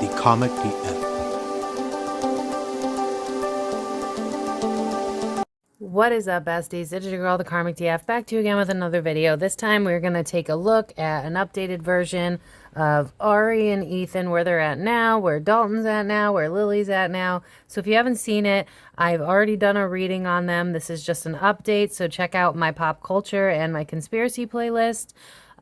the Comic DF. What is up, besties? It's your girl, the Karmic DF, back to you again with another video. This time we're going to take a look at an updated version of Ari and Ethan, where they're at now, where Dalton's at now, where Lily's at now. So if you haven't seen it, I've already done a reading on them. This is just an update, so check out my pop culture and my conspiracy playlist.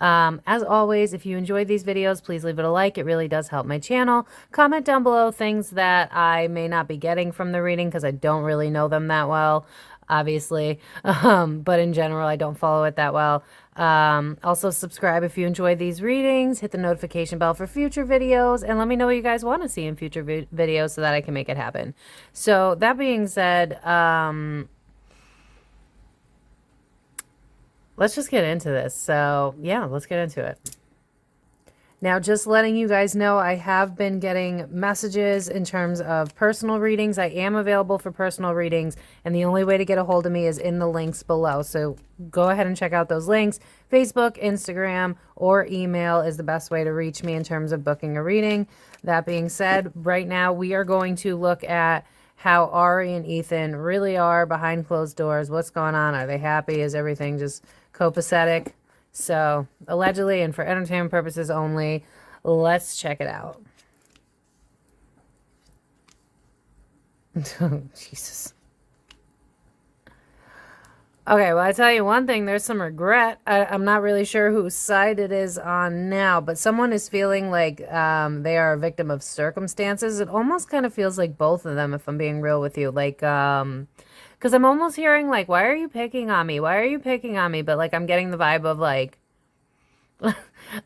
As always, if you enjoyed these videos, please leave it a like. It really does help my channel. Comment down below things that I may not be getting from the reading because I don't really know them that well, obviously. But in general, I don't follow it that well. Also subscribe if you enjoy these readings. Hit the notification bell for future videos. And let me know what you guys want to see in future videos so that I can make it happen. So that being said, let's just get into this. So yeah, let's get into it. Now, just letting you guys know, I have been getting messages in terms of personal readings. I am available for personal readings, and the only way to get a hold of me is in the links below. So go ahead and check out those links. Facebook, Instagram, or email is the best way to reach me in terms of booking a reading. That being said, right now we are going to look at how Ari and Ethan really are behind closed doors. What's going on? Are they happy? Is everything just copacetic? So, allegedly and for entertainment purposes only, let's check it out. Oh, Jesus. Okay, well, I tell you one thing, there's some regret. I'm not really sure whose side it is on now, but someone is feeling like they are a victim of circumstances. It almost kind of feels like both of them, if I'm being real with you. Like, because I'm almost hearing, like, why are you picking on me? Why are you picking on me? But, like, I'm getting the vibe of, like,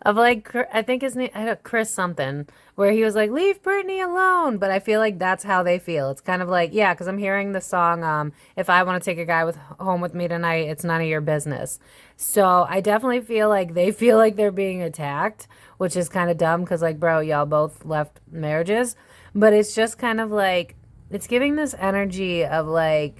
I think his name, Chris something, where he was like, leave Brittany alone. But I feel like that's how they feel. It's kind of like, yeah, because I'm hearing the song, if I want to take a guy home with me tonight, it's none of your business. So I definitely feel like they feel like they're being attacked, which is kind of dumb because, like, bro, y'all both left marriages. But it's just kind of like, it's giving this energy of, like,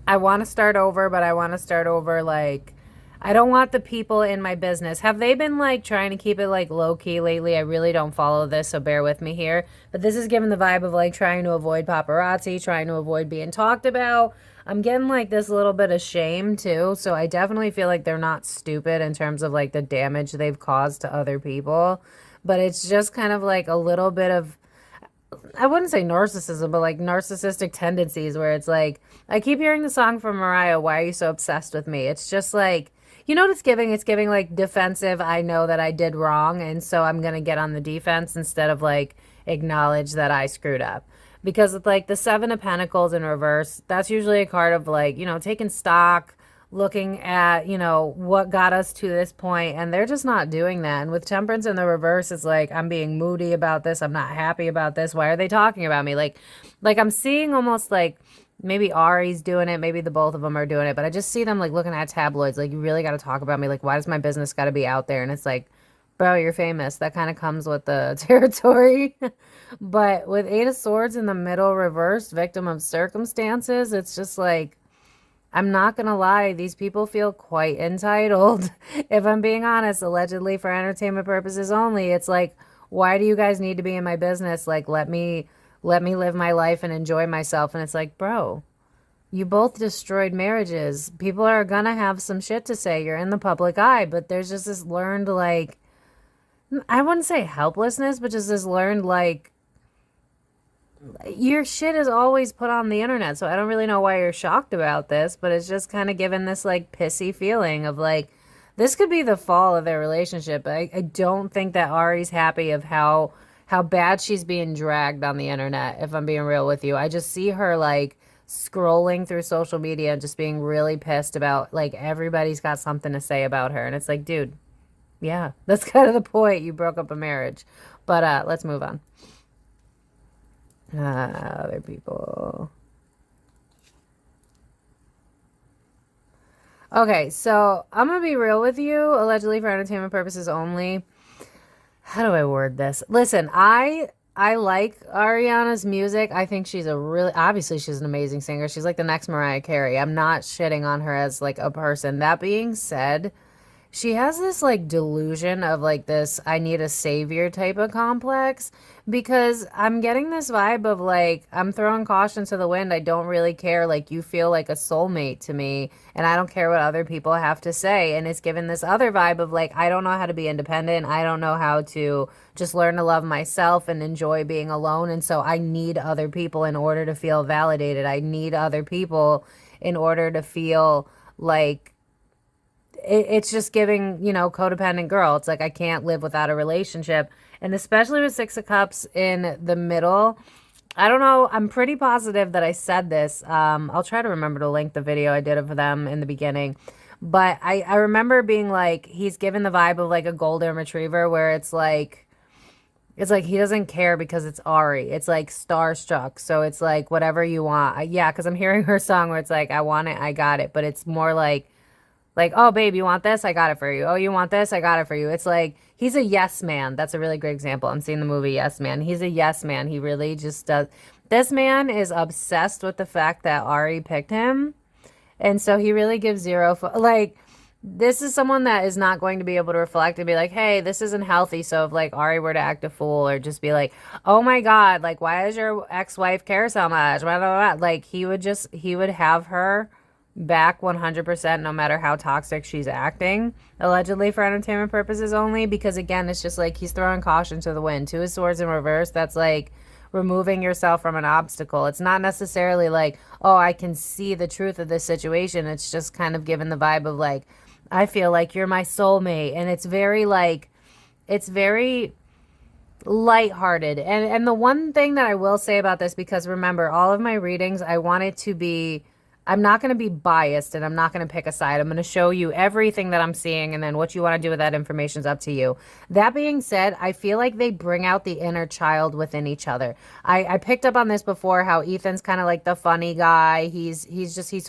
I want to start over, but I want to start over, like, I don't want the people in my business. Have they been, like, trying to keep it, like, low-key lately? I really don't follow this, so bear with me here. But this is giving the vibe of, like, trying to avoid paparazzi, trying to avoid being talked about. I'm getting, like, this little bit of shame, too. So I definitely feel like they're not stupid in terms of, like, the damage they've caused to other people. But it's just kind of, like, a little bit of, I wouldn't say narcissism, but, like, narcissistic tendencies where it's, like, I keep hearing the song from Mariah, Why Are You So Obsessed With Me? It's just, like, you know what it's giving? It's giving, like, defensive, I know that I did wrong, and so I'm going to get on the defense instead of, like, acknowledge that I screwed up. Because with, like, the Seven of Pentacles in reverse, that's usually a card of, like, you know, taking stock, looking at, you know, what got us to this point, and they're just not doing that. And with Temperance in the reverse, it's like, I'm being moody about this, I'm not happy about this, why are they talking about me? Like I'm seeing almost, like, maybe Ari's doing it, maybe the both of them are doing it, but I just see them, like, looking at tabloids, like, you really got to talk about me, like, why does my business got to be out there? And it's like, bro, you're famous. That kind of comes with the territory. But with Eight of Swords in the middle, reversed, victim of circumstances, it's just like, I'm not going to lie, these people feel quite entitled. If I'm being honest, allegedly for entertainment purposes only, it's like, why do you guys need to be in my business? Like, let me live my life and enjoy myself. And it's like, bro, you both destroyed marriages. People are gonna have some shit to say. You're in the public eye, but there's just this learned, like, I wouldn't say helplessness, but just this learned, like, your shit is always put on the internet. So I don't really know why you're shocked about this, but it's just kind of given this, like, pissy feeling of, like, this could be the fall of their relationship. I don't think that Ari's happy of how bad she's being dragged on the internet, if I'm being real with you. I just see her, like, scrolling through social media and just being really pissed about, like, everybody's got something to say about her. And it's like, dude, yeah, that's kind of the point. You broke up a marriage. But let's move on. Other people. Okay, so I'm going to be real with you, allegedly for entertainment purposes only. How do I word this? Listen, I like Ariana's music. I think she's obviously she's an amazing singer. She's like the next Mariah Carey. I'm not shitting on her as, like, a person. That being said, she has this like delusion of like this I need a savior type of complex, because I'm getting this vibe of like I'm throwing caution to the wind. I don't really care. Like you feel like a soulmate to me and I don't care what other people have to say. And it's given this other vibe of like I don't know how to be independent. I don't know how to just learn to love myself and enjoy being alone. And so I need other people in order to feel validated. I need other people in order to feel like it's just giving, codependent girl. It's like I can't live without a relationship. And especially with Six of Cups in the middle. I don't know. I'm pretty positive that I said this. I'll try to remember to link the video I did of them in the beginning. But I remember being like, he's given the vibe of like a golden retriever where it's like he doesn't care because it's Ari. It's like starstruck. So it's like whatever you want. Yeah, because I'm hearing her song where it's like, I want it, I got it. But it's more like, oh, babe, you want this? I got it for you. Oh, you want this? I got it for you. It's like, he's a yes man. That's a really great example. I'm seeing the movie Yes Man. He's a yes man. He really just does. This man is obsessed with the fact that Ari picked him. And so he really gives zero, like, this is someone that is not going to be able to reflect and be like, hey, this isn't healthy. So if like Ari were to act a fool or just be like, oh my God, like, why does your ex-wife care so much? Blah, blah, blah. Like, he would have her back 100% no matter how toxic she's acting, allegedly for entertainment purposes only, because again, it's just like he's throwing caution to the wind. Two of Swords in reverse, that's like removing yourself from an obstacle. It's not necessarily like, oh, I can see the truth of this situation. It's just kind of given the vibe of like, I feel like you're my soulmate. And it's very lighthearted. And the one thing that I will say about this, because remember, all of my readings, I want it to be, I'm not going to be biased and I'm not going to pick a side. I'm going to show you everything that I'm seeing, and then what you want to do with that information is up to you. That being said, I feel like they bring out the inner child within each other. I picked up on this before, how Ethan's kind of like the funny guy. He's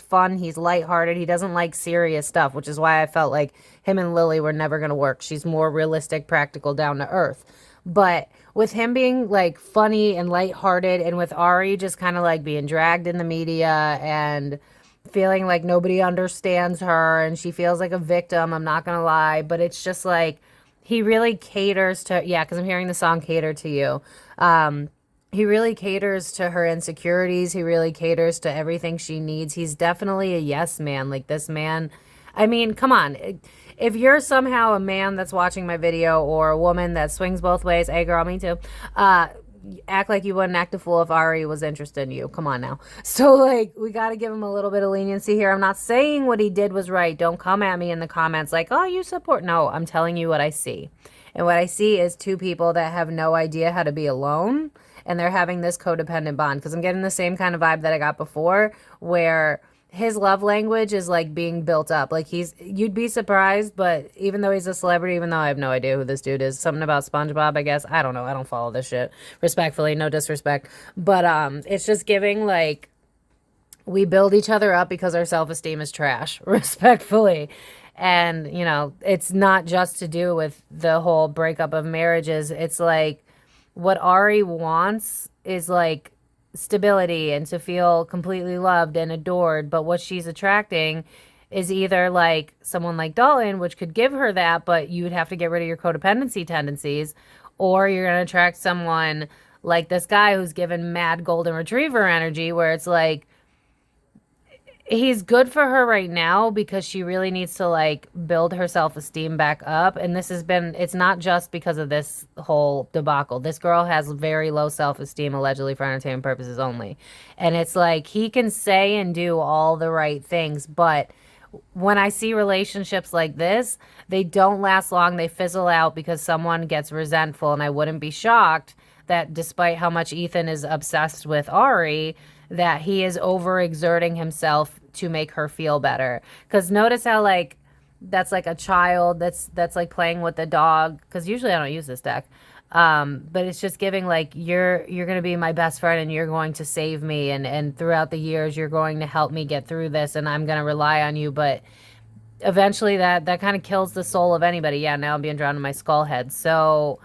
fun. He's lighthearted. He doesn't like serious stuff, which is why I felt like him and Lily were never going to work. She's more realistic, practical, down to earth. But with him being like funny and lighthearted, and with Ari just kind of like being dragged in the media and feeling like nobody understands her and she feels like a victim, I'm not gonna lie, but it's just like he really caters to, yeah, because I'm hearing the song Cater to You. He really caters to her insecurities. He really caters to everything she needs. He's definitely a yes man. Like, this man, I mean, come on. If you're somehow a man that's watching my video, or a woman that swings both ways, hey girl, me too, act like you wouldn't act a fool if Ari was interested in you. Come on now. So like, we got to give him a little bit of leniency here. I'm not saying what he did was right. Don't come at me in the comments like, oh, you support. No, I'm telling you what I see. And what I see is two people that have no idea how to be alone, and they're having this codependent bond. Because I'm getting the same kind of vibe that I got before, where his love language is like being built up. Like, you'd be surprised, but even though he's a celebrity, even though I have no idea who this dude is, something about SpongeBob, I guess. I don't know. I don't follow this shit. Respectfully, no disrespect. But it's just giving like, we build each other up because our self-esteem is trash, respectfully. And, it's not just to do with the whole breakup of marriages. It's like, what Ari wants is like stability and to feel completely loved and adored, but what she's attracting is either like someone like Dalton, which could give her that, but you would have to get rid of your codependency tendencies, or you're going to attract someone like this guy who's given mad golden retriever energy, where it's like he's good for her right now because she really needs to like build her self-esteem back up. And it's not just because of this whole debacle. This girl has very low self-esteem, allegedly for entertainment purposes only. And it's like, he can say and do all the right things, but when I see relationships like this, they don't last long. They fizzle out because someone gets resentful. And I wouldn't be shocked that despite how much Ethan is obsessed with Ari, that he is overexerting himself to make her feel better. Because notice how like that's like a child that's like playing with the dog, because usually I don't use this deck, but it's just giving like, you're gonna be my best friend and you're going to save me, and throughout the years you're going to help me get through this, and I'm gonna rely on you. But eventually that kind of kills the soul of anybody. Yeah, now I'm being drawn to my skull head. So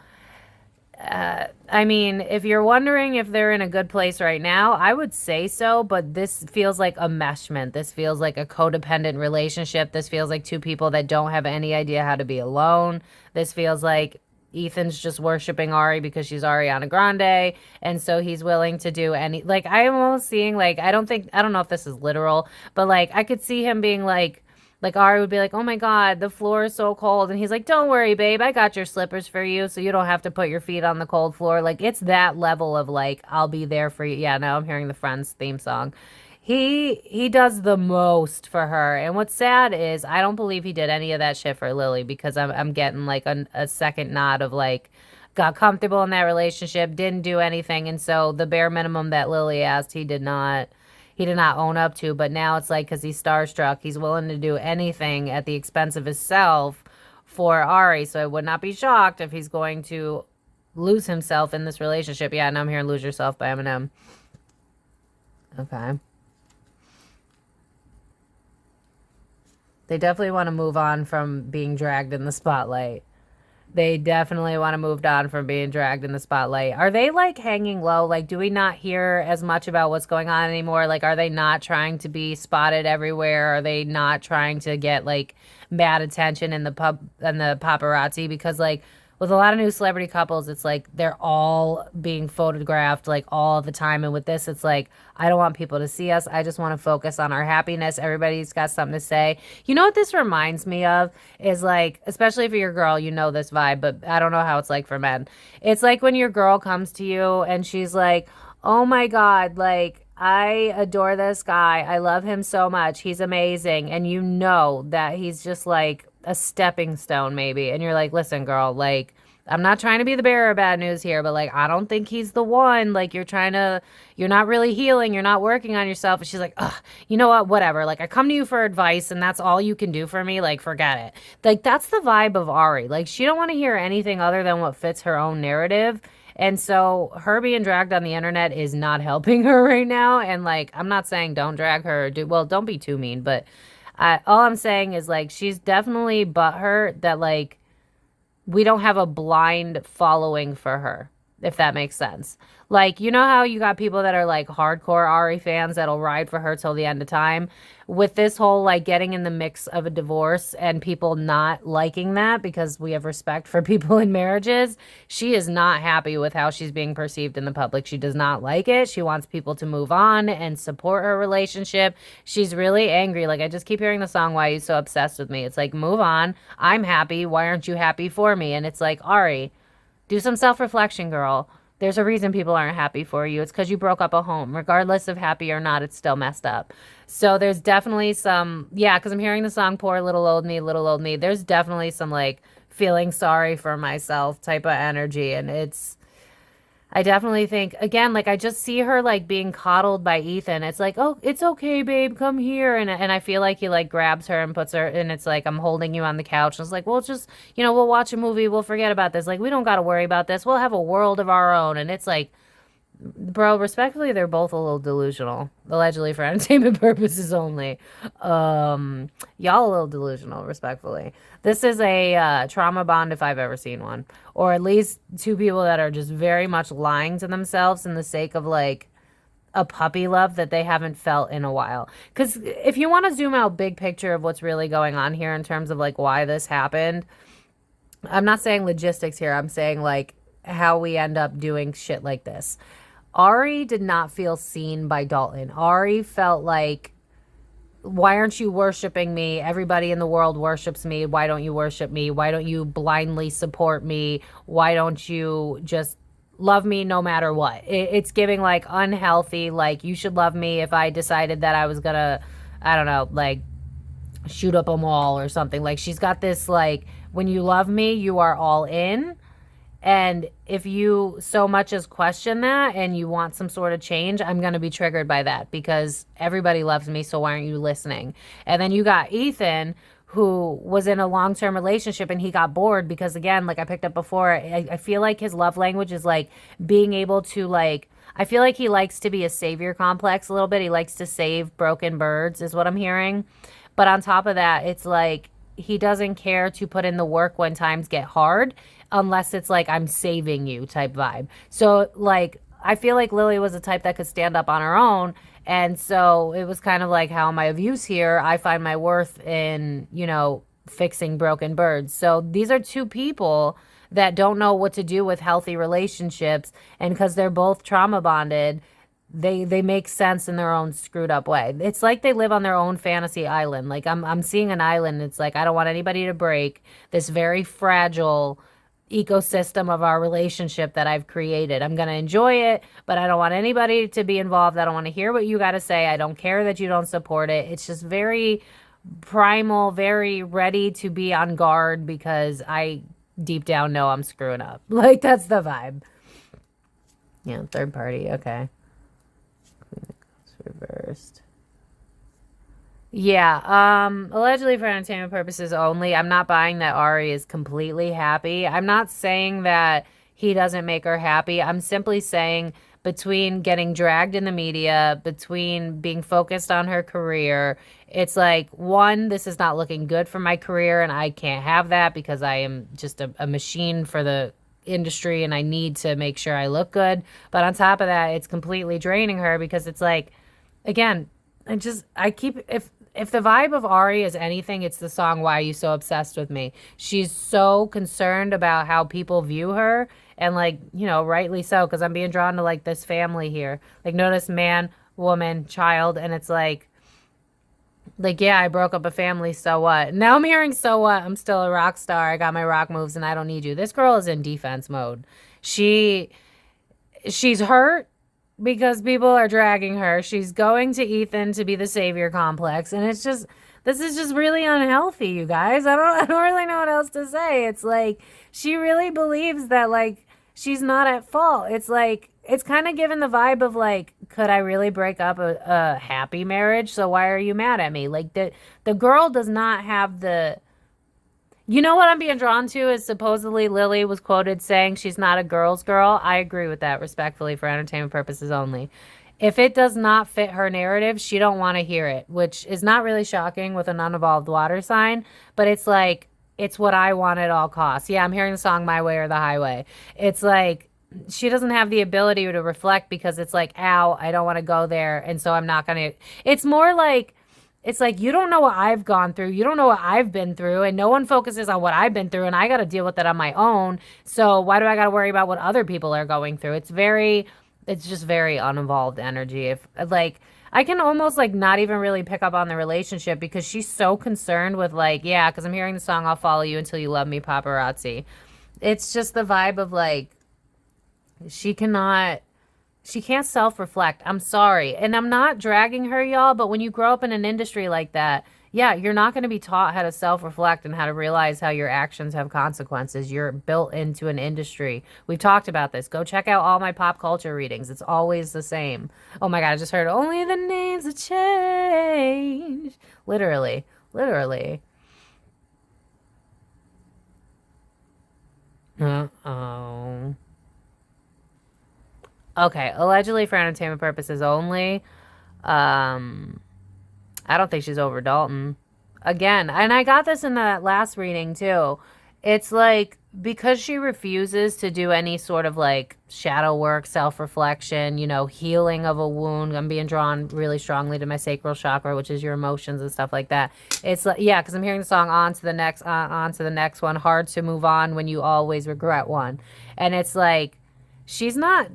I I mean, if you're wondering if they're in a good place right now, I would say so, but this feels like a meshment. This feels like a codependent relationship. This feels like two people that don't have any idea how to be alone. This feels like Ethan's just worshiping Ari because she's Ariana Grande, and so he's willing to do any, like, I'm almost seeing, like, I don't know if this is literal, but like I could see him being like Ari would be like, "Oh my God, the floor is so cold," and he's like, "Don't worry, babe, I got your slippers for you, so you don't have to put your feet on the cold floor." Like it's that level of like, I'll be there for you. Yeah, now I'm hearing the Friends theme song. He does the most for her, and what's sad is I don't believe he did any of that shit for Lily, because I'm getting like a second nod of like got comfortable in that relationship, didn't do anything, and so the bare minimum that Lily asked, he did not own up to. But now it's like, because he's starstruck, he's willing to do anything at the expense of himself for Ari. So I would not be shocked if he's going to lose himself in this relationship. Yeah, and I'm hearing Lose Yourself by Eminem. Okay. They definitely want to move on from being dragged in the spotlight. They definitely want to move on from being dragged in the spotlight. Are they like hanging low? Like, do we not hear as much about what's going on anymore? Like, are they not trying to be spotted everywhere? Are they not trying to get like mad attention in the pub and the paparazzi? Because like with a lot of new celebrity couples, it's like they're all being photographed like all the time. And with this, it's like, I don't want people to see us. I just want to focus on our happiness. Everybody's got something to say. You know what this reminds me of is like, especially if you're a girl, you know this vibe, but I don't know how it's like for men. It's like when your girl comes to you and she's like, "Oh my God, like, I adore this guy. I love him so much. He's amazing." And you know that he's just like a stepping stone, maybe. And you're like, "Listen, girl, like, I'm not trying to be the bearer of bad news here, but like, I don't think he's the one. Like, you're not really healing. You're not working on yourself." And she's like, "Ugh, you know what? Whatever. Like, I come to you for advice and that's all you can do for me. Like, forget it." Like, that's the vibe of Ari. Like, she don't want to hear anything other than what fits her own narrative. And so her being dragged on the internet is not helping her right now. And like, I'm not saying don't drag her or well, don't be too mean, but all I'm saying is like, she's definitely butthurt that like, we don't have a blind following for her, if that makes sense. Like, you know how you got people that are like hardcore Ari fans that'll ride for her till the end of time? With this whole like getting in the mix of a divorce and people not liking that because we have respect for people in marriages, she is not happy with how she's being perceived in the public. She does not like it. She wants people to move on and support her relationship. She's really angry. Like, I just keep hearing the song, "Why Are You So Obsessed With Me?" It's like, move on. I'm happy. Why aren't you happy for me? And it's like, Ari, do some self-reflection, girl. There's a reason people aren't happy for you. It's because you broke up a home. Regardless of happy or not, it's still messed up. So there's definitely some, yeah, because I'm hearing the song "Poor Little Old Me, Little Old Me." There's definitely some like feeling sorry for myself type of energy. And I definitely think, again, like I just see her like being coddled by Ethan. It's like, "Oh, it's okay, babe, come here." And I feel like he like grabs her and puts her, and it's like, "I'm holding you on the couch." And it's like, "Well, just, we'll watch a movie. We'll forget about this. Like, we don't got to worry about this. We'll have a world of our own." And it's like, bro, respectfully, they're both a little delusional. Allegedly for entertainment purposes only. Y'all a little delusional, respectfully. This is a trauma bond if I've ever seen one. Or at least two people that are just very much lying to themselves in the sake of like a puppy love that they haven't felt in a while. Because if you want to zoom out big picture of what's really going on here in terms of like why this happened, I'm not saying logistics here. I'm saying like how we end up doing shit like this. Ari did not feel seen by Dalton. Ari felt like, "Why aren't you worshiping me? Everybody in the world worships me. Why don't you worship me? Why don't you blindly support me? Why don't you just love me no matter what?" It's giving like unhealthy, like, you should love me if I decided that I was gonna, I don't know, like shoot up a mall or something. Like, she's got this like, when you love me, you are all in. And if you so much as question that and you want some sort of change, I'm going to be triggered by that because everybody loves me. So why aren't you listening? And then you got Ethan, who was in a long-term relationship and he got bored because, again, like I picked up before, I feel like his love language is like being able to like, I feel like he likes to be a savior complex a little bit. He likes to save broken birds is what I'm hearing. But on top of that, it's like he doesn't care to put in the work when times get hard. unless it's like I'm saving you type vibe. So like I feel like Lily was a type that could stand up on her own. And so it was kind of like, how am I of use here? I find my worth in, fixing broken birds. So these are two people that don't know what to do with healthy relationships. And because they're both trauma bonded, they make sense in their own screwed up way. It's like they live on their own fantasy island. Like I'm seeing an island. It's like I don't want anybody to break this very fragile ecosystem of our relationship that I've created. I'm going to enjoy it, but I don't want anybody to be involved. I don't want to hear what you got to say. I don't care that you don't support it. It's just very primal, very ready to be on guard because I deep down know I'm screwing up. Like that's the vibe. Yeah, third party. Okay. Reversed. Yeah, allegedly for entertainment purposes only. I'm not buying that Ari is completely happy. I'm not saying that he doesn't make her happy. I'm simply saying between getting dragged in the media, between being focused on her career, it's like, one, this is not looking good for my career, and I can't have that because I am just a machine for the industry and I need to make sure I look good. But on top of that, it's completely draining her because it's like, again, if the vibe of Ari is anything, it's the song Why Are You So Obsessed With Me. She's so concerned about how people view her, and like, rightly so, because I'm being drawn to like this family here. Like notice man, woman, child, and it's like, yeah, I broke up a family, so what? Now I'm hearing so what? I'm still a rock star. I got my rock moves and I don't need you. This girl is in defense mode. She's hurt because people are dragging her. She's going to Ethan to be the savior complex, and this is just really unhealthy, you guys. I don't really know what else to say. It's like she really believes that like she's not at fault. It's like it's kind of given the vibe of like, could I really break up a happy marriage? So why are you mad at me? Like the girl does not have the. You know what I'm being drawn to is supposedly Lily was quoted saying she's not a girl's girl. I agree with that respectfully for entertainment purposes only. If it does not fit her narrative, she don't want to hear it, which is not really shocking with an unevolved water sign, but it's like, it's what I want at all costs. Yeah, I'm hearing the song My Way or the Highway. It's like, she doesn't have the ability to reflect because it's like, ow, I don't want to go there. And so I'm not going to, it's more like, it's like, you don't know what I've gone through. You don't know what I've been through. And no one focuses on what I've been through. And I got to deal with it on my own. So why do I got to worry about what other people are going through? It's just very uninvolved energy. If like, I can almost like not even really pick up on the relationship because she's so concerned with like, yeah, because I'm hearing the song I'll Follow You Until You Love Me, Paparazzi. It's just the vibe of like, she can't self-reflect. I'm sorry. And I'm not dragging her, y'all, but when you grow up in an industry like that, yeah, you're not going to be taught how to self-reflect and how to realize how your actions have consequences. You're built into an industry. We've talked about this. Go check out all my pop culture readings. It's always the same. Oh my God, I just heard only the names have changed. Literally. Literally. Uh-oh. Okay, allegedly for entertainment purposes only. I don't think she's over Dalton. Again, and I got this in that last reading too. It's like, because she refuses to do any sort of like shadow work, self-reflection, healing of a wound. I'm being drawn really strongly to my sacral chakra, which is your emotions and stuff like that. It's like, yeah, because I'm hearing the song on to the next one. Hard to move on when you always regret one. And it's like, she's not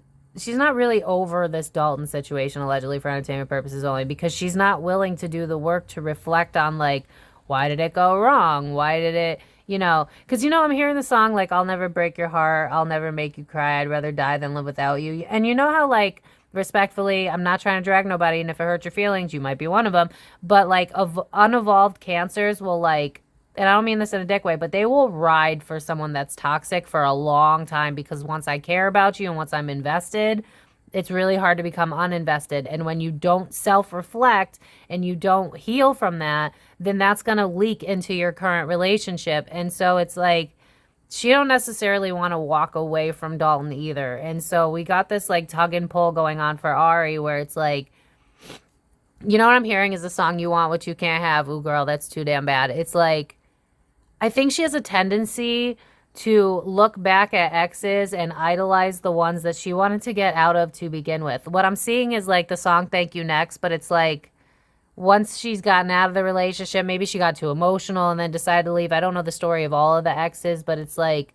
really over this Dalton situation, allegedly for entertainment purposes only, because she's not willing to do the work to reflect on like, why did it go wrong? Why did it, because I'm hearing the song like, I'll never break your heart, I'll never make you cry, I'd rather die than live without you. And you know how like, respectfully, I'm not trying to drag nobody, and if it hurts your feelings, you might be one of them, but like unevolved cancers will like, and I don't mean this in a dick way, but they will ride for someone that's toxic for a long time, because once I care about you and once I'm invested, it's really hard to become uninvested. And when you don't self-reflect and you don't heal from that, then that's going to leak into your current relationship. And so it's like, she don't necessarily want to walk away from Dalton either. And so we got this like tug and pull going on for Ari, where it's like, what I'm hearing is the song You Want What You Can't Have. Ooh, girl, that's too damn bad. It's like, I think she has a tendency to look back at exes and idolize the ones that she wanted to get out of to begin with. What I'm seeing is like the song Thank You Next, but it's like once she's gotten out of the relationship, maybe she got too emotional and then decided to leave. I don't know the story of all of the exes, but it's like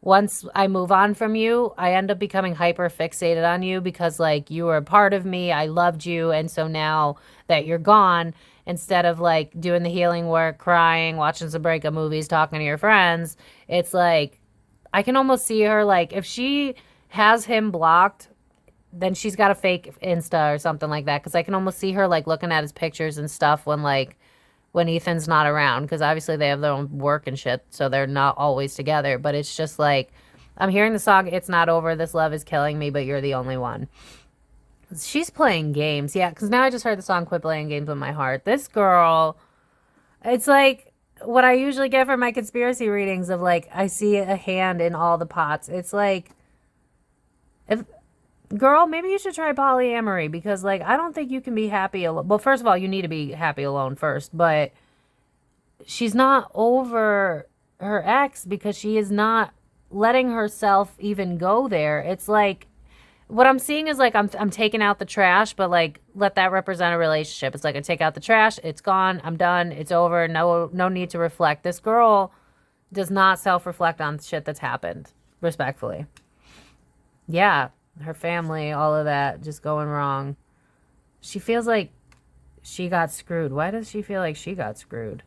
once I move on from you, I end up becoming hyper fixated on you because like you were a part of me. I loved you. And so now that you're gone, instead of like doing the healing work, crying, watching some breakup movies, talking to your friends, it's like I can almost see her like if she has him blocked, then she's got a fake Insta or something like that. Cause I can almost see her like looking at his pictures and stuff when Ethan's not around, because obviously they have their own work and shit, so they're not always together. But it's just like, I'm hearing the song, It's Not Over, This Love Is Killing Me, But You're the Only One. She's playing games. Yeah, because now I just heard the song Quit Playing Games with My Heart. This girl, it's like what I usually get from my conspiracy readings of like, I see a hand in all the pots. It's like, if girl, maybe you should try polyamory because, like, I don't think you can be happy alone. Well, first of all, you need to be happy alone first, but she's not over her ex because she is not letting herself even go there. It's like, what I'm seeing is like, I'm taking out the trash, but like, let that represent a relationship. It's like, I take out the trash, it's gone, I'm done, it's over, no need to reflect. This girl does not self-reflect on shit that's happened, respectfully. Yeah. Her family, all of that, just going wrong. She feels like she got screwed. Why does she feel like she got screwed?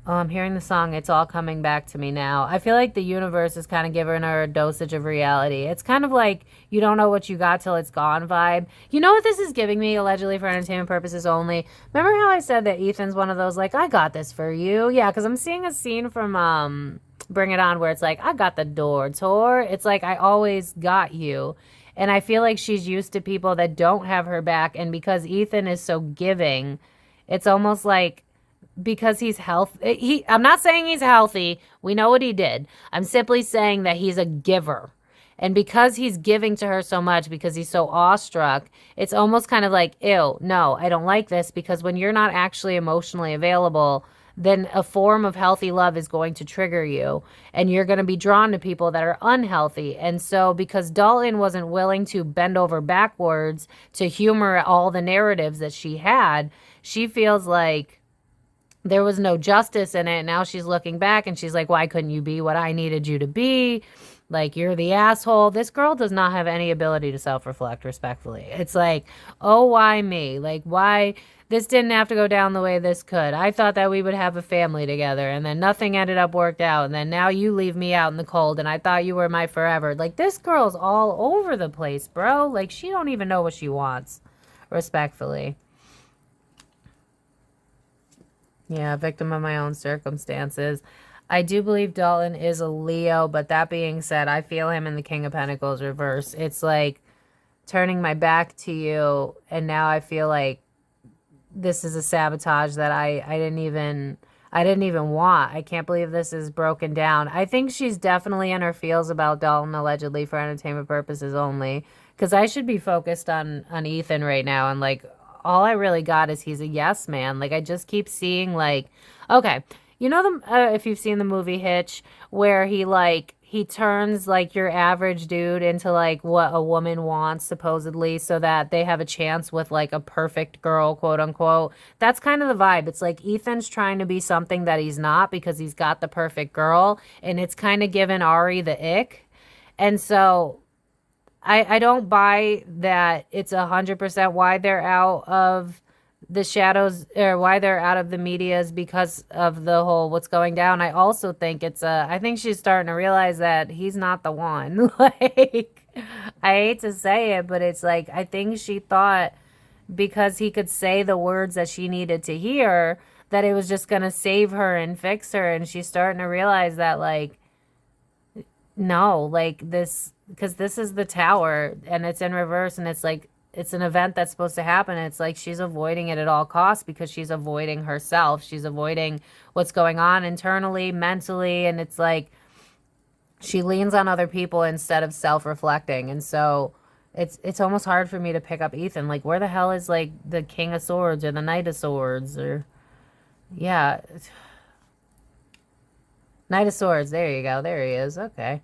Oh, I'm hearing the song, It's All Coming Back to Me Now. I feel like the universe is kind of giving her a dosage of reality. It's kind of like you don't know what you got till it's gone vibe. You know what this is giving me, allegedly for entertainment purposes only? Remember how I said that Ethan's one of those, like, I got this for you? Yeah, because I'm seeing a scene from Bring It On where it's like, I got the door, Tor. It's like, I always got you. And I feel like she's used to people that don't have her back. And because Ethan is so giving, it's almost like because he's healthy. I'm not saying he's healthy. We know what he did. I'm simply saying that he's a giver. And because he's giving to her so much, because he's so awestruck, it's almost kind of like, ew, no, I don't like this. Because when you're not actually emotionally available, then a form of healthy love is going to trigger you. And you're going to be drawn to people that are unhealthy. And so because Dalton wasn't willing to bend over backwards to humor all the narratives that she had, she feels like there was no justice in it. Now she's looking back and she's like, why couldn't you be what I needed you to be? Like, you're the asshole. This girl does not have any ability to self-reflect, respectfully. It's like, oh, why me? Like, why? This didn't have to go down the way this could. I thought that we would have a family together, and then nothing ended up worked out, and then now you leave me out in the cold, and I thought you were my forever. Like, this girl's all over the place, bro. Like, she don't even know what she wants, respectfully. Yeah, victim of my own circumstances. I do believe Dalton is a Leo, but that being said, I feel him in the King of Pentacles reverse. It's like turning my back to you, and now I feel like this is a sabotage that I didn't even want. I can't believe this is broken down. I think she's definitely in her feels about Dalton, allegedly for entertainment purposes only, because I should be focused on Ethan right now, and like all I really got is he's a yes man. Like I just keep seeing like, okay. You know, if you've seen the movie Hitch, where he turns like your average dude into like what a woman wants supposedly so that they have a chance with like a perfect girl, quote unquote. That's kind of the vibe. It's like Ethan's trying to be something that he's not because he's got the perfect girl, and it's kind of given Ari the ick. And so I don't buy that it's 100% why they're out of the shadows, or why they're out of the media, is because of the whole what's going down. I also think I think she's starting to realize that he's not the one. Like, I hate to say it, but it's like, I think she thought because he could say the words that she needed to hear, that it was just going to save her and fix her. And she's starting to realize that, like, no, like this, because this is the tower and it's in reverse, and it's like, it's an event that's supposed to happen. It's like she's avoiding it at all costs because she's avoiding herself. She's avoiding what's going on internally, mentally. And it's like she leans on other people instead of self-reflecting. And so it's almost hard for me to pick up Ethan. Like, where the hell is like the King of Swords or the Knight of Swords? Or, yeah. Knight of Swords. There you go. There he is. Okay.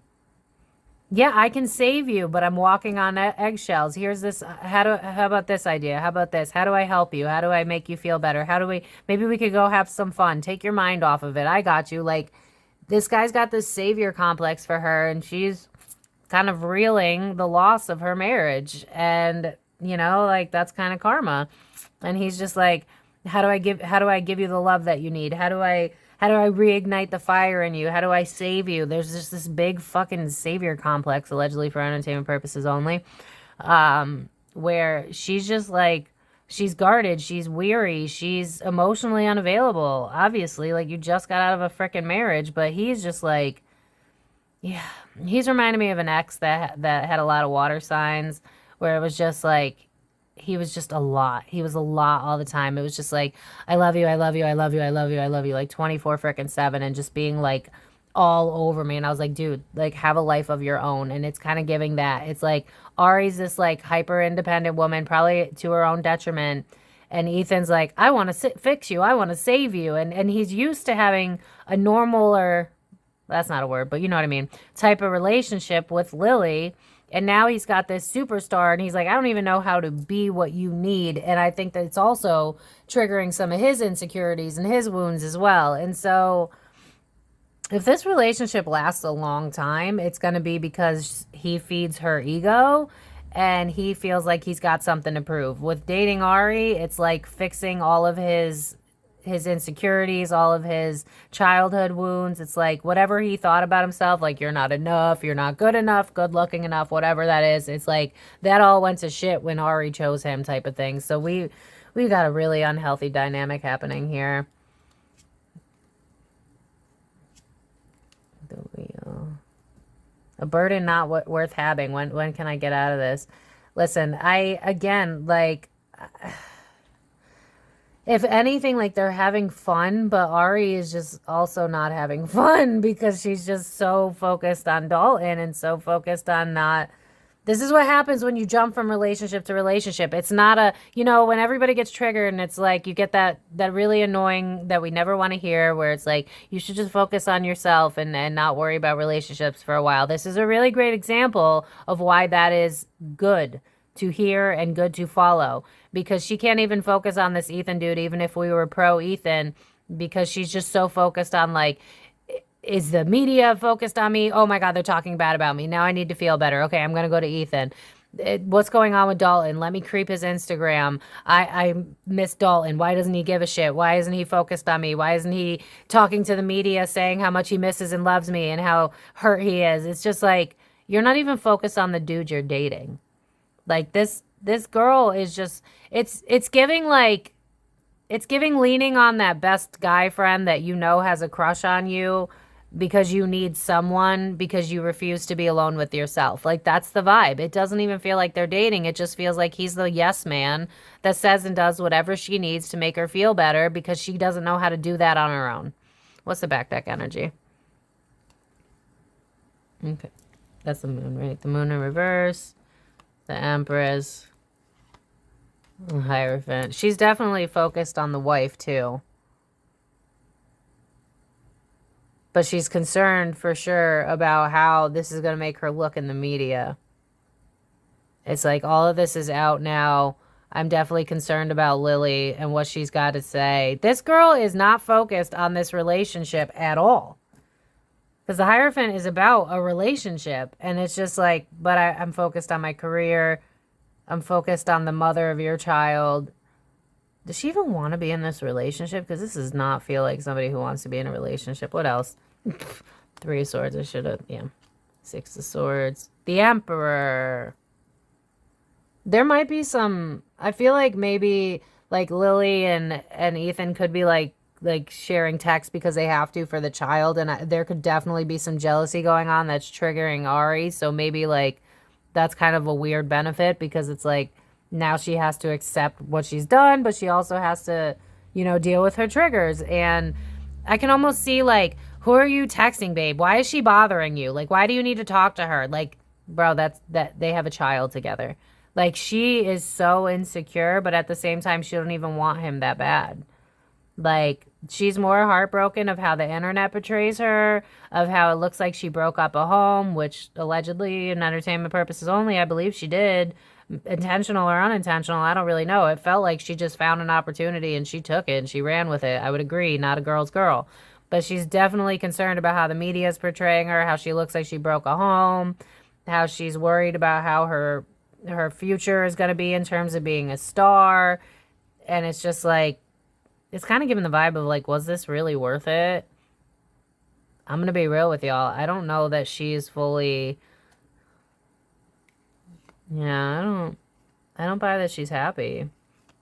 Yeah, I can save you, but I'm walking on eggshells. Here's this. How about this idea? How about this? How do I help you? How do I make you feel better? Maybe we could go have some fun. Take your mind off of it. I got you. Like, this guy's got this savior complex for her, and she's kind of reeling the loss of her marriage. And, like, that's kind of karma. And he's just like, how do I give you the love that you need? How do I reignite the fire in you? How do I save you? There's just this big fucking savior complex, allegedly for entertainment purposes only, where she's just like, she's guarded, she's weary, she's emotionally unavailable. Obviously, like, you just got out of a freaking marriage, but he's just like, yeah, he's reminding me of an ex that had a lot of water signs, where it was just like, he was just a lot. He was a lot all the time. It was just like, I love you, I love you, I love you, I love you, I love you, like 24 freaking 7, and just being like all over me. And I was like, dude, like, have a life of your own. And it's kind of giving that. It's like Ari's this like hyper independent woman, probably to her own detriment. And Ethan's like, I want to fix you. I want to save you. And he's used to having a normal, or that's not a word, but you know what I mean, type of relationship with Lily. And now he's got this superstar, and he's like, I don't even know how to be what you need. And I think that it's also triggering some of his insecurities and his wounds as well. And so if this relationship lasts a long time, it's going to be because he feeds her ego and he feels like he's got something to prove. With dating Ari, it's like fixing all of his insecurities, all of his childhood wounds. It's like whatever he thought about himself, like, you're not enough, you're not good enough, good looking enough, whatever that is. It's like that all went to shit when Ari chose him, type of thing. So we've got a really unhealthy dynamic happening here. The wheel. A burden not worth having. When can I get out of this? Listen, if anything, like, they're having fun, but Ari is just also not having fun because she's just so focused on Dalton and so focused on not. This is what happens when you jump from relationship to relationship. It's not when everybody gets triggered and it's like you get that really annoying that we never want to hear, where it's like you should just focus on yourself and not worry about relationships for a while. This is a really great example of why that is good to hear and good to follow, because she can't even focus on this Ethan dude, even if we were pro Ethan, because she's just so focused on, like, is the media focused on me? Oh my God, they're talking bad about me. Now I need to feel better. Okay, I'm going to go to Ethan. What's going on with Dalton? Let me creep his Instagram. I miss Dalton. Why doesn't he give a shit? Why isn't he focused on me? Why isn't he talking to the media saying how much he misses and loves me and how hurt he is? It's just like, you're not even focused on the dude you're dating. Like, this girl is just, it's giving leaning on that best guy friend that has a crush on you because you need someone, because you refuse to be alone with yourself. Like, that's the vibe. It doesn't even feel like they're dating. It just feels like he's the yes man that says and does whatever she needs to make her feel better because she doesn't know how to do that on her own. What's the back deck energy? Okay. That's the moon, right? The moon in reverse. The Empress. Hierophant. She's definitely focused on the wife, too. But she's concerned, for sure, about how this is going to make her look in the media. It's like, all of this is out now. I'm definitely concerned about Lily and what she's got to say. This girl is not focused on this relationship at all. Because the Hierophant is about a relationship. And it's just like, but I'm focused on my career. I'm focused on the mother of your child. Does she even want to be in this relationship? Because this does not feel like somebody who wants to be in a relationship. What else? 3 of Swords. I should have, yeah. 6 of Swords. The Emperor. There might be some, I feel like maybe like Lily and Ethan could be like sharing text because they have to for the child, and there could definitely be some jealousy going on that's triggering Ari. So maybe like that's kind of a weird benefit, because it's like now she has to accept what she's done, but she also has to, deal with her triggers. And I can almost see like, who are you texting, babe? Why is she bothering you? Like, why do you need to talk to her? Like, bro, that they have a child together. Like, she is so insecure, but at the same time, she don't even want him that bad. Like, she's more heartbroken of how the internet portrays her, of how it looks like she broke up a home, which allegedly, in entertainment purposes only, I believe she did. Intentional or unintentional, I don't really know. It felt like she just found an opportunity and she took it and she ran with it. I would agree, not a girl's girl. But she's definitely concerned about how the media is portraying her, how she looks like she broke a home, how she's worried about how her future is going to be in terms of being a star. And it's just like, it's kind of giving the vibe of like, was this really worth it? I'm going to be real with y'all. I don't know that she's fully, yeah, I don't buy that she's happy.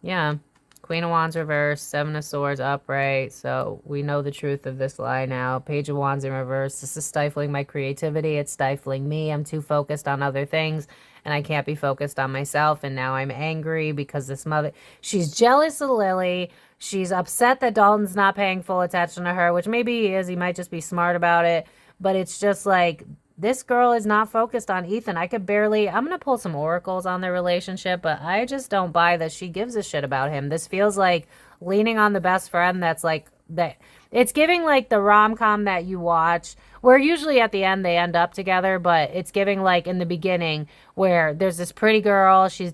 Yeah. Queen of Wands reverse, Seven of Swords upright. So we know the truth of this lie now. Page of Wands in reverse. This is stifling my creativity. It's stifling me. I'm too focused on other things and I can't be focused on myself. And now I'm angry because this mother, she's jealous of Lily. She's upset that Dalton's not paying full attention to her, which maybe he is. He might just be smart about it. But it's just like, this girl is not focused on Ethan. I could barely, I'm going to pull some oracles on their relationship, but I just don't buy that she gives a shit about him. This feels like leaning on the best friend that's like, that it's giving like the rom-com that you watch where usually at the end they end up together, but it's giving like in the beginning where there's this pretty girl, she's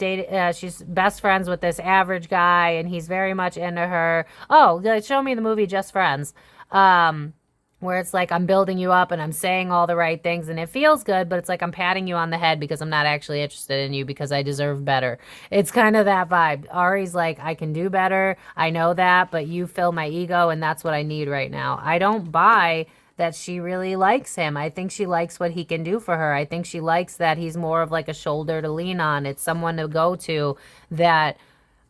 she's best friends with this average guy and he's very much into her. Oh, show me the movie Just Friends. Where it's like I'm building you up and I'm saying all the right things and it feels good, but it's like I'm patting you on the head because I'm not actually interested in you because I deserve better. It's kind of that vibe. Ari's like, I can do better. I know that, but you fill my ego and that's what I need right now. I don't buy that she really likes him. I think she likes what he can do for her. I think she likes that he's more of like a shoulder to lean on. It's someone to go to that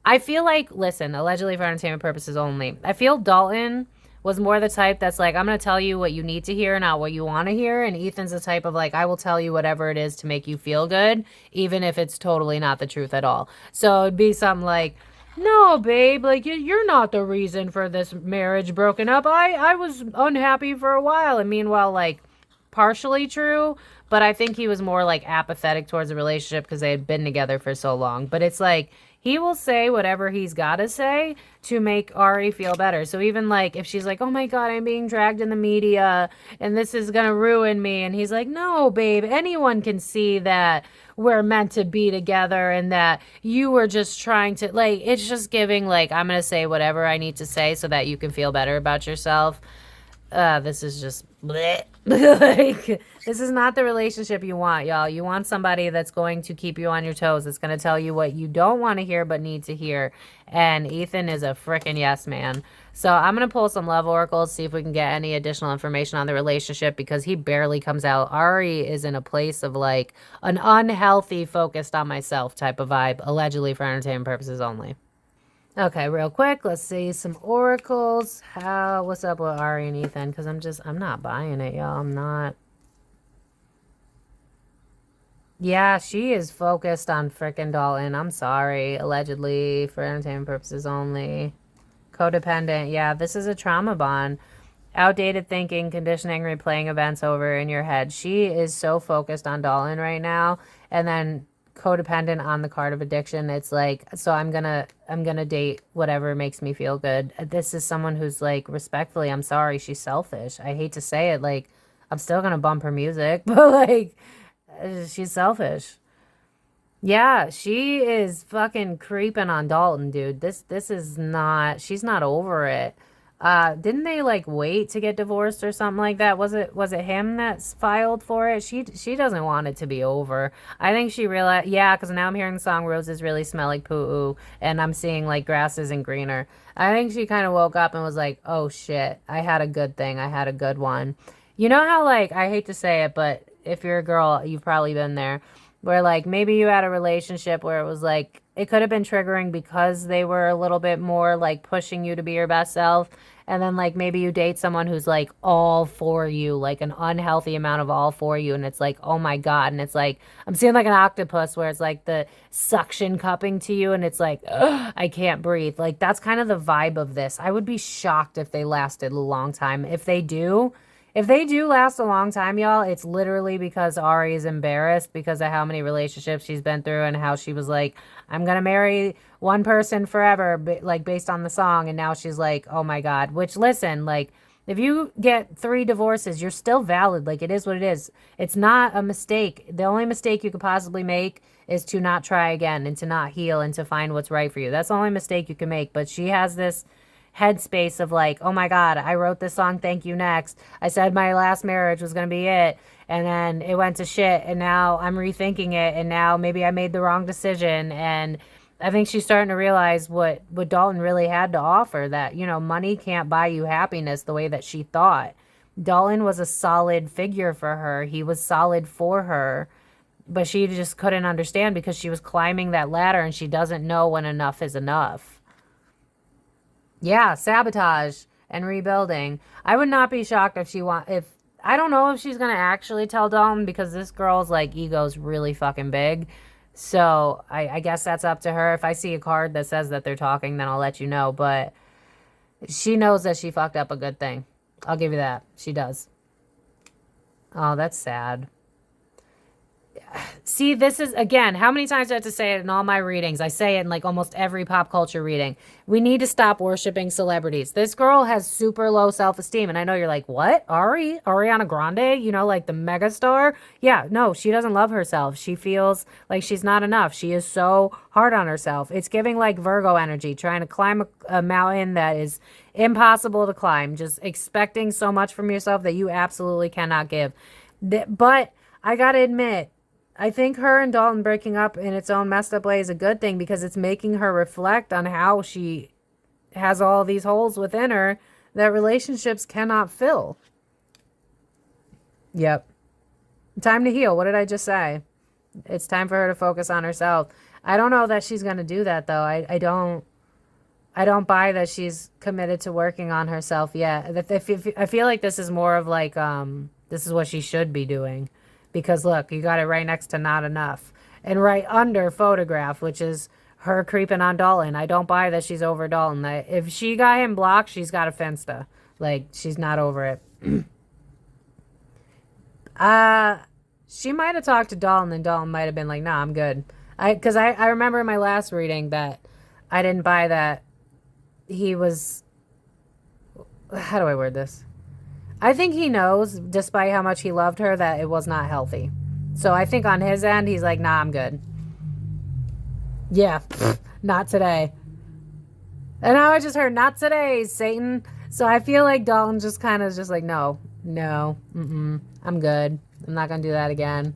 I feel like, listen, allegedly for entertainment purposes only. I feel Dalton was more the type that's like, I'm going to tell you what you need to hear, not what you want to hear. And Ethan's the type of like, I will tell you whatever it is to make you feel good, even if it's totally not the truth at all. So it'd be something like, no, babe, like you're not the reason for this marriage broken up. I was unhappy for a while. And meanwhile, like partially true, but I think he was more like apathetic towards the relationship because they had been together for so long. But it's like, he will say whatever he's got to say to make Ari feel better. So even like if she's like, oh my God, I'm being dragged in the media and this is going to ruin me. And he's like, no, babe, anyone can see that we're meant to be together and that you were just trying to like, it's just giving like, I'm going to say whatever I need to say so that you can feel better about yourself. This is just bleh. Like, this is not the relationship you want, y'all. You want somebody that's going to keep you on your toes. That's going to tell you what you don't want to hear but need to hear. And Ethan is a freaking yes man. So I'm going to pull some love oracles, see if we can get any additional information on the relationship because he barely comes out. Ari is in a place of like an unhealthy focused on myself type of vibe, allegedly for entertainment purposes only. Okay, real quick, let's see some oracles. What's up with Ari and Ethan? Because I'm not buying it, y'all. I'm not. Yeah, she is focused on frickin' Dalton. I'm sorry. Allegedly, for entertainment purposes only. Codependent. Yeah, this is a trauma bond. Outdated thinking, conditioning, replaying events over in your head. She is so focused on Dalton right now. And then codependent on the card of addiction. It's like, so I'm gonna date whatever makes me feel good. This is someone who's like, respectfully, I'm sorry, she's selfish. I hate to say it, like I'm still gonna bump her music, but like she's selfish. Yeah, she is fucking creeping on Dalton, dude. This is not, she's not over it. Didn't they like wait to get divorced or something like that? Was it him that's filed for it? She doesn't want it to be over. I think she realized, yeah, because now I'm hearing the song Roses Really Smell Like Poo-oo, and I'm seeing like grass isn't greener. I think she kind of woke up and was like, oh shit, I had a good thing. I had a good one. You know how like, I hate to say it, but if you're a girl, you've probably been there, where like maybe you had a relationship where it was like, it could have been triggering because they were a little bit more like pushing you to be your best self. And then like maybe you date someone who's like all for you, like an unhealthy amount of all for you. And it's like, oh my God. And it's like, I'm seeing like an octopus where it's like the suction cupping to you. And it's like, ugh, I can't breathe. Like that's kind of the vibe of this. I would be shocked if they lasted a long time. If they do, If they do last a long time, y'all, it's literally because Ari is embarrassed because of how many relationships she's been through and how she was like, I'm going to marry one person forever, like based on the song. And now she's like, oh my God, which listen, like if you get 3 divorces, you're still valid. Like it is what it is. It's not a mistake. The only mistake you could possibly make is to not try again and to not heal and to find what's right for you. That's the only mistake you can make. But she has this headspace of like, oh my God, I wrote this song, thank you, next. I said my last marriage was going to be it. And then it went to shit. And now I'm rethinking it. And now maybe I made the wrong decision. And I think she's starting to realize what Dalton really had to offer, that, you know, money can't buy you happiness the way that she thought. Dalton was a solid figure for her. He was solid for her. But she just couldn't understand because she was climbing that ladder and she doesn't know when enough is enough. Yeah, sabotage and rebuilding. I would not be shocked if I don't know if she's going to actually tell Dalton because this girl's like ego's really fucking big. So I guess that's up to her. If I see a card that says that they're talking, then I'll let you know. But she knows that she fucked up a good thing. I'll give you that. She does. Oh, that's sad. See, this is, again, how many times do I have to say it in all my readings? I say it in like almost every pop culture reading. We need to stop worshiping celebrities. This girl has super low self-esteem. And I know you're like, what? Ariana Grande? You know, like the megastar? Yeah, no, she doesn't love herself. She feels like she's not enough. She is so hard on herself. It's giving like Virgo energy, trying to climb a mountain that is impossible to climb. Just expecting so much from yourself that you absolutely cannot give. But I gotta admit, I think her and Dalton breaking up in its own messed up way is a good thing because it's making her reflect on how she has all these holes within her that relationships cannot fill. Yep. Time to heal. What did I just say? It's time for her to focus on herself. I don't know that she's going to do that though. I don't buy that she's committed to working on herself yet. I feel like this is more of like, this is what she should be doing. Because look, you got it right next to not enough. And right under photograph, which is her creeping on Dalton. I don't buy that she's over Dalton. If she got him blocked, she's got a Finsta. Like, she's not over it. She might have talked to Dalton and Dalton might have been like, nah, I'm good. Because I remember in my last reading that I didn't buy that he was... How do I word this? I think he knows, despite how much he loved her, that it was not healthy. So I think on his end, he's like, nah, I'm good. Yeah, not today. And now I just heard, not today, Satan. So I feel like Dalton just kind of just like, no, I'm good. I'm not going to do that again.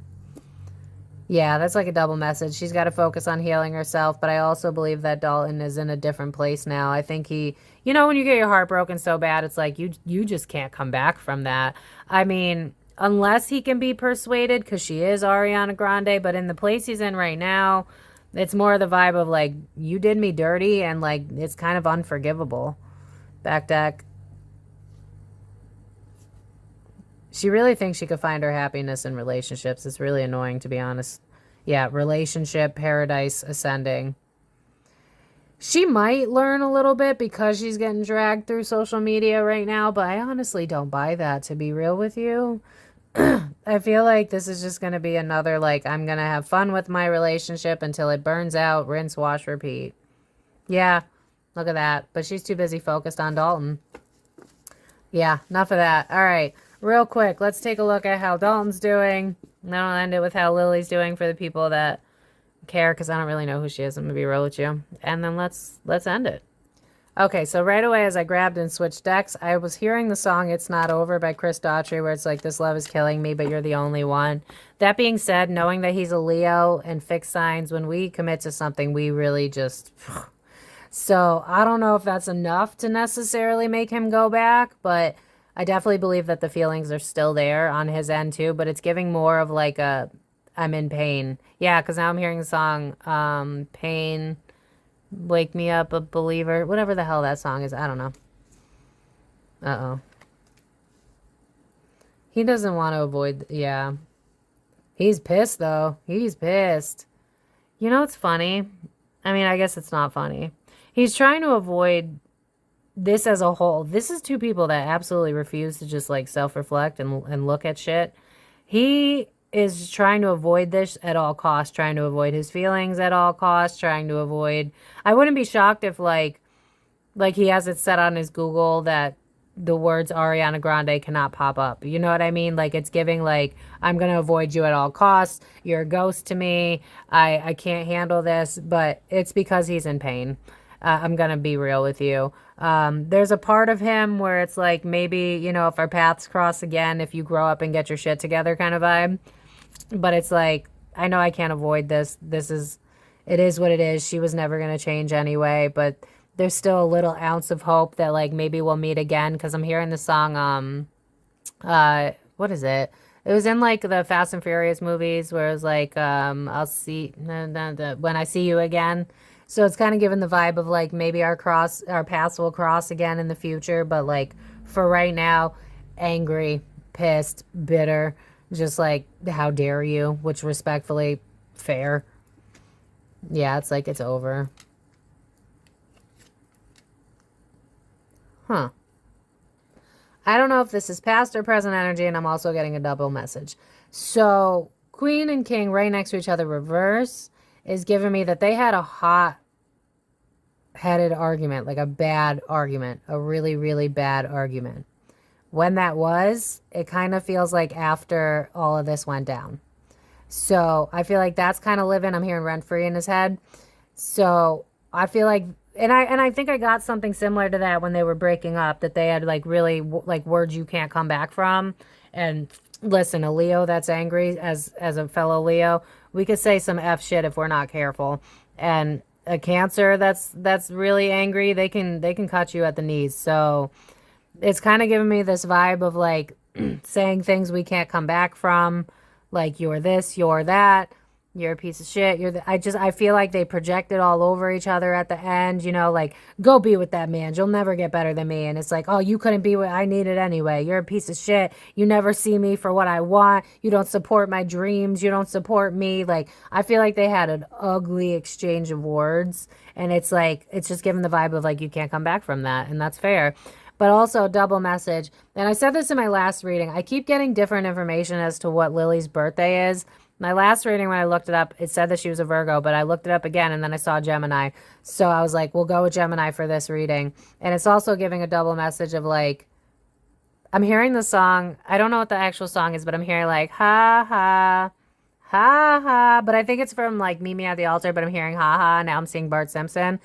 Yeah, that's like a double message. She's got to focus on healing herself, but I also believe that Dalton is in a different place now. I think he, you know, when you get your heart broken so bad, it's like you just can't come back from that. I mean, unless he can be persuaded, because she is Ariana Grande, but in the place he's in right now, it's more the vibe of like, you did me dirty, and like, it's kind of unforgivable. Back deck. She really thinks she could find her happiness in relationships. It's really annoying, to be honest. Yeah, relationship, paradise, ascending. She might learn a little bit because she's getting dragged through social media right now, but I honestly don't buy that, to be real with you. I feel like this is just going to be another, like, I'm going to have fun with my relationship until it burns out, rinse, wash, repeat. Yeah, look at that. But she's too busy focused on Dalton. Yeah, enough of that. All right. Real quick, let's take a look at how Dalton's doing. And then I'll end it with how Lily's doing for the people that care, because I don't really know who she is. I'm going to be real with you. And then let's end it. Okay, so right away as I grabbed and switched decks, I was hearing the song It's Not Over by Chris Daughtry, where it's like, this love is killing me, but you're the only one. That being said, knowing that he's a Leo and fixed signs, when we commit to something, we really just... So I don't know if that's enough to necessarily make him go back, but... I definitely believe that the feelings are still there on his end too, but it's giving more of like a, I'm in pain. Yeah, because now I'm hearing the song, Pain, Wake Me Up a Believer, whatever the hell that song is. I don't know. Uh-oh. He doesn't want to avoid, yeah. He's pissed though. He's pissed. You know what's funny? I mean, I guess it's not funny. He's trying to avoid this as a whole, this is two people that absolutely refuse to just like self-reflect and look at shit. He is trying to avoid this at all costs, trying to avoid his feelings at all costs, trying to avoid. I wouldn't be shocked if like he has it set on his Google that the words Ariana Grande cannot pop up. You know what I mean? Like it's giving like, I'm going to avoid you at all costs. You're a ghost to me. I can't handle this, but it's because he's in pain. I'm going to be real with you. There's a part of him where it's like, maybe, you know, if our paths cross again, if you grow up and get your shit together kind of vibe. But it's like, I know I can't avoid this. It is what it is. She was never going to change anyway, but there's still a little ounce of hope that like maybe we'll meet again. Cause I'm hearing the song, what is it? It was in like the Fast and Furious movies where it was like, I'll see when I see you again. So it's kind of given the vibe of like maybe our paths will cross again in the future, but like for right now, angry, pissed, bitter, just like how dare you, which respectfully fair. Yeah, it's like it's over. Huh. I don't know if this is past or present energy, and I'm also getting a double message. So Queen and King right next to each other reverse is giving me that they had a hot-headed argument, like a bad argument, a really, really bad argument. When that was, it kind of feels like after all of this went down. So I feel like that's kind of living. I'm hearing rent-free in his head. So I feel like, and I think I got something similar to that when they were breaking up, that they had like really like words you can't come back from. And listen, a Leo that's angry, as a fellow Leo, we could say some F shit if we're not careful. And a Cancer that's really angry, they can cut you at the knees. So it's kind of giving me this vibe of like saying things we can't come back from, like you're this, you're that, you're a piece of shit. I feel like they projected all over each other at the end, you know, like go be with that man. You'll never get better than me. And it's like, oh, you couldn't be what I needed anyway. You're a piece of shit. You never see me for what I want. You don't support my dreams. You don't support me. Like, I feel like they had an ugly exchange of words, and it's like, it's just giving the vibe of like, you can't come back from that. And that's fair. But also double message. And I said this in my last reading. I keep getting different information as to what Lily's birthday is. My last reading, when I looked it up, it said that she was a Virgo, but I looked it up again and then I saw Gemini. So I was like, we'll go with Gemini for this reading. And it's also giving a double message of like, I'm hearing the song. I don't know what the actual song is, but I'm hearing like, ha, ha, ha, ha. But I think it's from like Meet Me at the Altar, but I'm hearing ha, ha. Now I'm seeing Bart Simpson.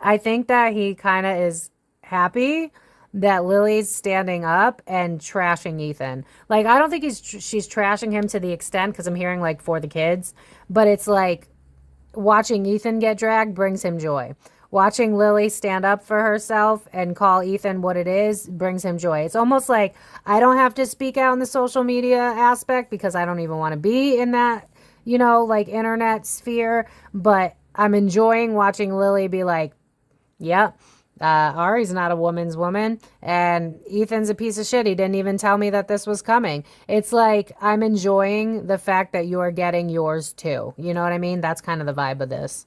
I think that he kind of is happy that Lily's standing up and trashing Ethan. Like, I don't think she's trashing him to the extent, because I'm hearing like for the kids, but it's like watching Ethan get dragged brings him joy. Watching Lily stand up for herself and call Ethan what it is brings him joy. It's almost like I don't have to speak out in the social media aspect because I don't even want to be in that, you know, like internet sphere, but I'm enjoying watching Lily be like, yep. Ari's not a woman's woman, and Ethan's a piece of shit. He didn't even tell me that this was coming. It's like, I'm enjoying the fact that you're getting yours too. You know what I mean? That's kind of the vibe of this.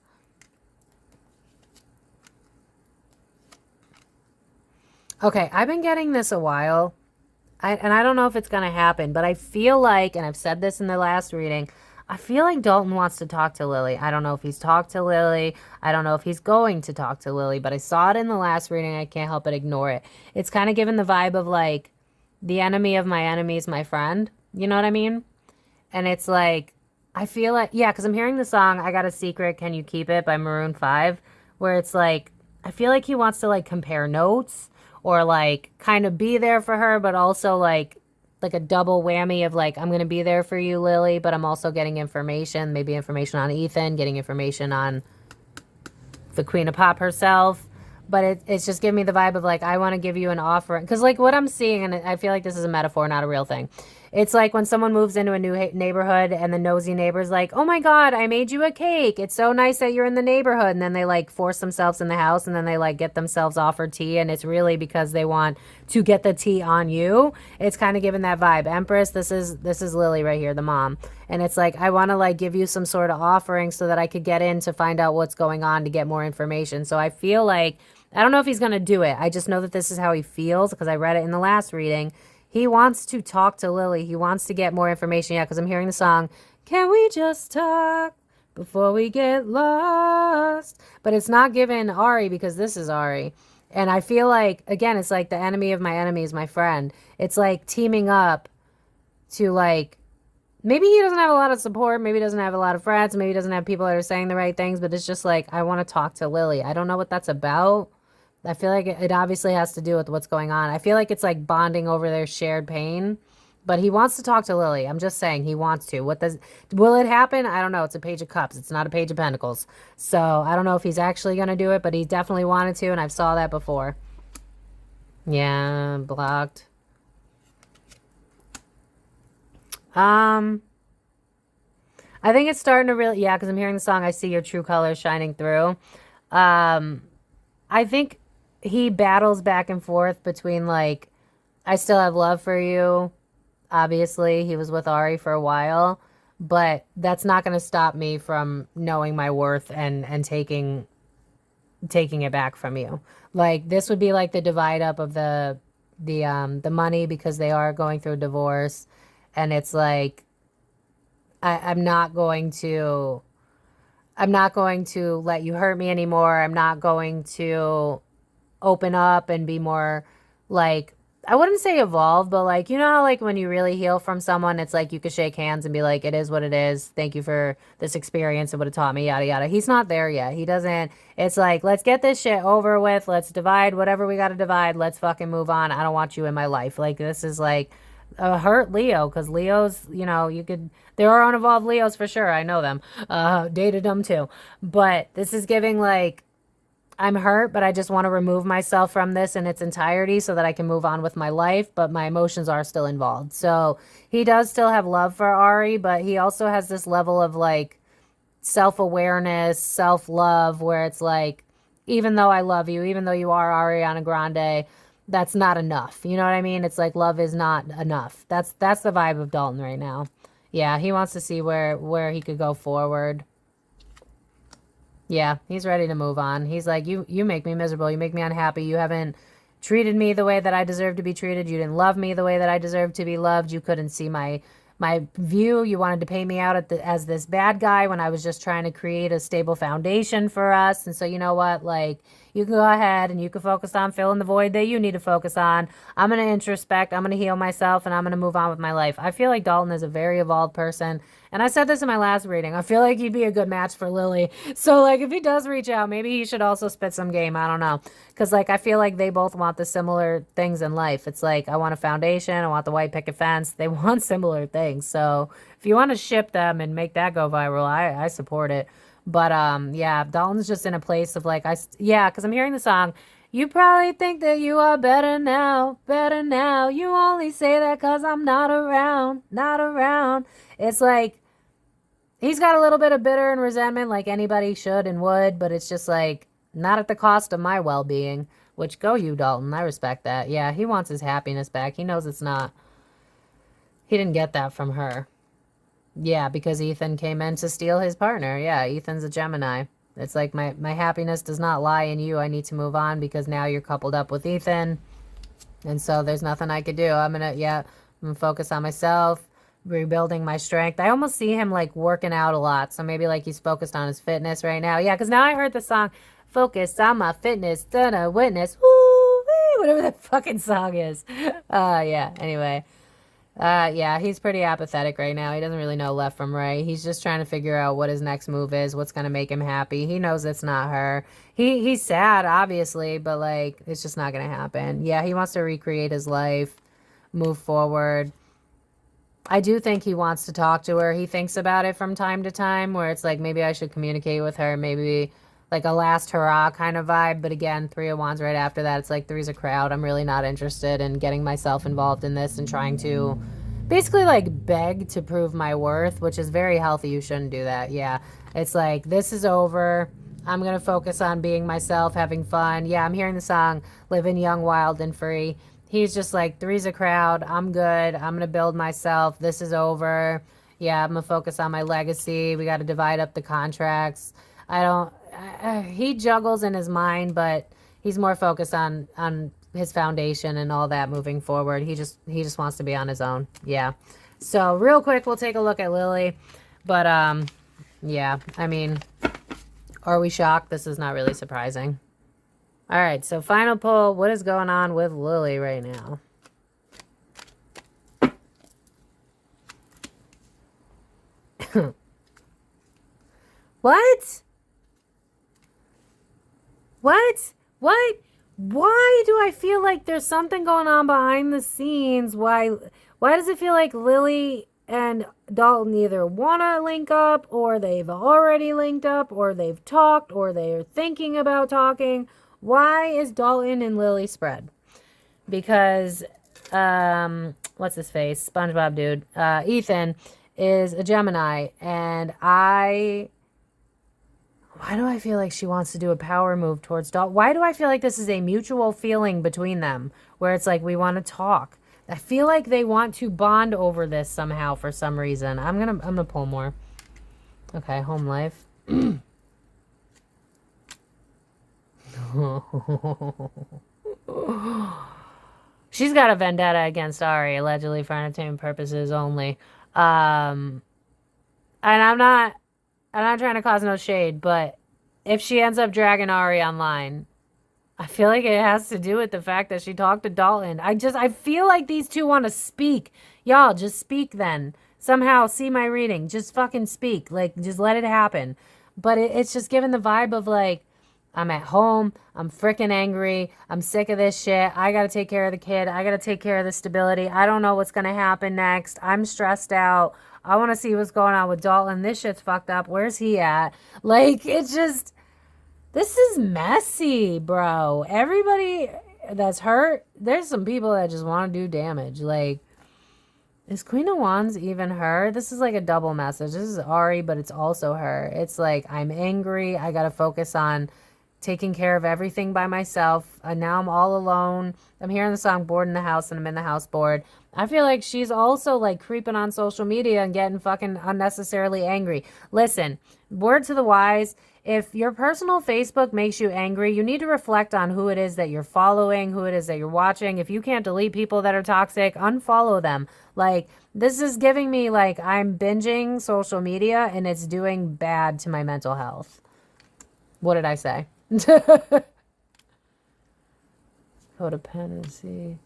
Okay, I've been getting this a while, and I don't know if it's going to happen, but I feel like, and I've said this in the last reading, I feel like Dalton wants to talk to Lily. I don't know if he's talked to Lily. I don't know if he's going to talk to Lily, but I saw it in the last reading. I can't help but ignore it. It's kind of given the vibe of like, the enemy of my enemy is my friend. You know what I mean? And it's like, I feel like, yeah, because I'm hearing the song, I Got a Secret, Can You Keep It by Maroon 5, where it's like, I feel like he wants to like compare notes or like kind of be there for her, but also like a double whammy of like, I'm going to be there for you, Lily, but I'm also getting information, maybe information on Ethan, getting information on the Queen of Pop herself. But it's just giving me the vibe of like, I want to give you an offer. Because like what I'm seeing, and I feel like this is a metaphor, not a real thing. It's like when someone moves into a new neighborhood and the nosy neighbor's like, oh my God, I made you a cake. It's so nice that you're in the neighborhood. And then they like force themselves in the house and then they like get themselves offered tea. And it's really because they want to get the tea on you. It's kind of giving that vibe. Empress, this is Lily right here, the mom. And it's like, I want to like give you some sort of offering so that I could get in to find out what's going on to get more information. So I feel like I don't know if he's going to do it. I just know that this is how he feels because I read it in the last reading. He wants to talk to Lily. He wants to get more information. Yeah, because I'm hearing the song, Can We Just Talk Before We Get Lost? But it's not given Ari because this is Ari. And I feel like, again, it's like the enemy of my enemy is my friend. It's like teaming up to like, maybe he doesn't have a lot of support. Maybe he doesn't have a lot of friends. Maybe he doesn't have people that are saying the right things. But it's just like, I want to talk to Lily. I don't know what that's about. I feel like it obviously has to do with what's going on. I feel like it's like bonding over their shared pain. But he wants to talk to Lily. I'm just saying he wants to. Will it happen? I don't know. It's a page of cups. It's not a page of pentacles. So I don't know if he's actually going to do it, but he definitely wanted to, and I've saw that before. Yeah, blocked. I think it's starting to really, yeah, because I'm hearing the song, I See Your True Colors Shining Through. I think he battles back and forth between like, I still have love for you. Obviously, he was with Ari for a while, but that's not going to stop me from knowing my worth and taking it back from you. Like this would be like the divide up of the money because they are going through a divorce, and it's like I'm not going to let you hurt me anymore. I'm not going to open up and be more like, I wouldn't say evolve, but like, you know how like when you really heal from someone, it's like you could shake hands and be like, it is what it is. Thank you for this experience. It would have taught me, yada, yada. He's not there yet. He doesn't. It's like, let's get this shit over with. Let's divide whatever we got to divide. Let's fucking move on. I don't want you in my life. Like, this is like a hurt Leo, because Leos, you know, there are unevolved Leos for sure. I know them. Dated them too. But this is giving like, I'm hurt, but I just want to remove myself from this in its entirety so that I can move on with my life, but my emotions are still involved. So he does still have love for Ari, but he also has this level of like self-awareness, self-love, where it's like, even though I love you, even though you are Ariana Grande, that's not enough. You know what I mean? It's like love is not enough. That's the vibe of Dalton right now. Yeah, he wants to see where he could go forward. Yeah, he's ready to move on. He's like, you make me miserable. You make me unhappy. You haven't treated me the way that I deserve to be treated. You didn't love me the way that I deserve to be loved. You couldn't see my view. You wanted to paint me out as this bad guy when I was just trying to create a stable foundation for us. And so, you know what? Like, you can go ahead and you can focus on filling the void that you need to focus on. I'm going to introspect. I'm going to heal myself, and I'm going to move on with my life. I feel like Dalton is a very evolved person. And I said this in my last reading. I feel like he'd be a good match for Lily. So, like, if he does reach out, maybe he should also spit some game. I don't know. Because, like, I feel like they both want the similar things in life. It's like, I want a foundation. I want the white picket fence. They want similar things. So, if you want to ship them and make that go viral, I support it. But, yeah, Dalton's just in a place of, like, because I'm hearing the song, you probably think that you are better now, better now. You only say that because I'm not around, not around. It's like, he's got a little bit of bitter and resentment like anybody should and would, but it's just like, not at the cost of my well-being, which go you, Dalton. I respect that. Yeah, he wants his happiness back. He knows it's not, he didn't get that from her. Yeah, because Ethan came in to steal his partner. Yeah, Ethan's a Gemini. It's like, my happiness does not lie in you. I need to move on because now you're coupled up with Ethan. And so there's nothing I could do. I'm going to focus on myself, rebuilding my strength. I almost see him like working out a lot. So maybe like he's focused on his fitness right now. Yeah, because now I heard the song, Focus on My Fitness, Donna Witness, woo, whatever that fucking song is. Yeah, anyway. Yeah, he's pretty apathetic right now. He doesn't really know left from right. He's just trying to figure out what his next move is, what's going to make him happy. He knows it's not her. He's sad, obviously, but, like, it's just not going to happen. Yeah, he wants to recreate his life, move forward. I do think he wants to talk to her. He thinks about it from time to time, where it's like, maybe I should communicate with her, maybe like a last hurrah kind of vibe. But again, 3 of Wands right after that, it's like 3's a crowd. I'm really not interested in getting myself involved in this and trying to basically like beg to prove my worth, which is very healthy. You shouldn't do that. Yeah, it's like, this is over. I'm going to focus on being myself, having fun. Yeah, I'm hearing the song Living Young, Wild, and Free. He's just like, 3's a crowd. I'm good. I'm going to build myself. This is over. Yeah, I'm going to focus on my legacy. We got to divide up the contracts. He juggles in his mind, but he's more focused on his foundation and all that moving forward. He just wants to be on his own. Yeah. So real quick, we'll take a look at Lily. But yeah, I mean, are we shocked? This is not really surprising. All right, so final pull. What is going on with Lily right now? What? What? What? Why do I feel like there's something going on behind the scenes? Why does it feel like Lily and Dalton either want to link up, or they've already linked up, or they've talked, or they're thinking about talking? Why is Dalton and Lily spread? Because, what's his face? SpongeBob dude. Ethan is a Gemini, and why do I feel like she wants to do a power move towards Dalton? Why do I feel like this is a mutual feeling between them, where it's like, we want to talk? I feel like they want to bond over this somehow for some reason. I'm gonna pull more. Okay, home life. She's got a vendetta against Ari, allegedly for entertainment purposes only. And I'm not trying to cause no shade, but if she ends up dragging Ari online, I feel like it has to do with the fact that she talked to Dalton. I feel like these two want to speak. Y'all, just speak then. Somehow, see my reading. Just fucking speak. Like, just let it happen. But it's just giving the vibe of, like, I'm at home. I'm freaking angry. I'm sick of this shit. I got to take care of the kid. I got to take care of the stability. I don't know what's going to happen next. I'm stressed out. I want to see what's going on with Dalton. This shit's fucked up. Where's he at? Like, it's just... This is messy, bro. Everybody that's hurt, there's some people that just want to do damage. Like, is Queen of Wands even her? This is like a double message. This is Ari, but it's also her. It's like, I'm angry. I got to focus on taking care of everything by myself. And now I'm all alone. I'm hearing the song Bored in the House, and I'm in the house bored. I feel like she's also like creeping on social media and getting fucking unnecessarily angry. Listen, word to the wise, if your personal Facebook makes you angry, you need to reflect on who it is that you're following, who it is that you're watching. If you can't delete people that are toxic, unfollow them. Like, this is giving me like I'm binging social media and it's doing bad to my mental health. What did I say? Codependency.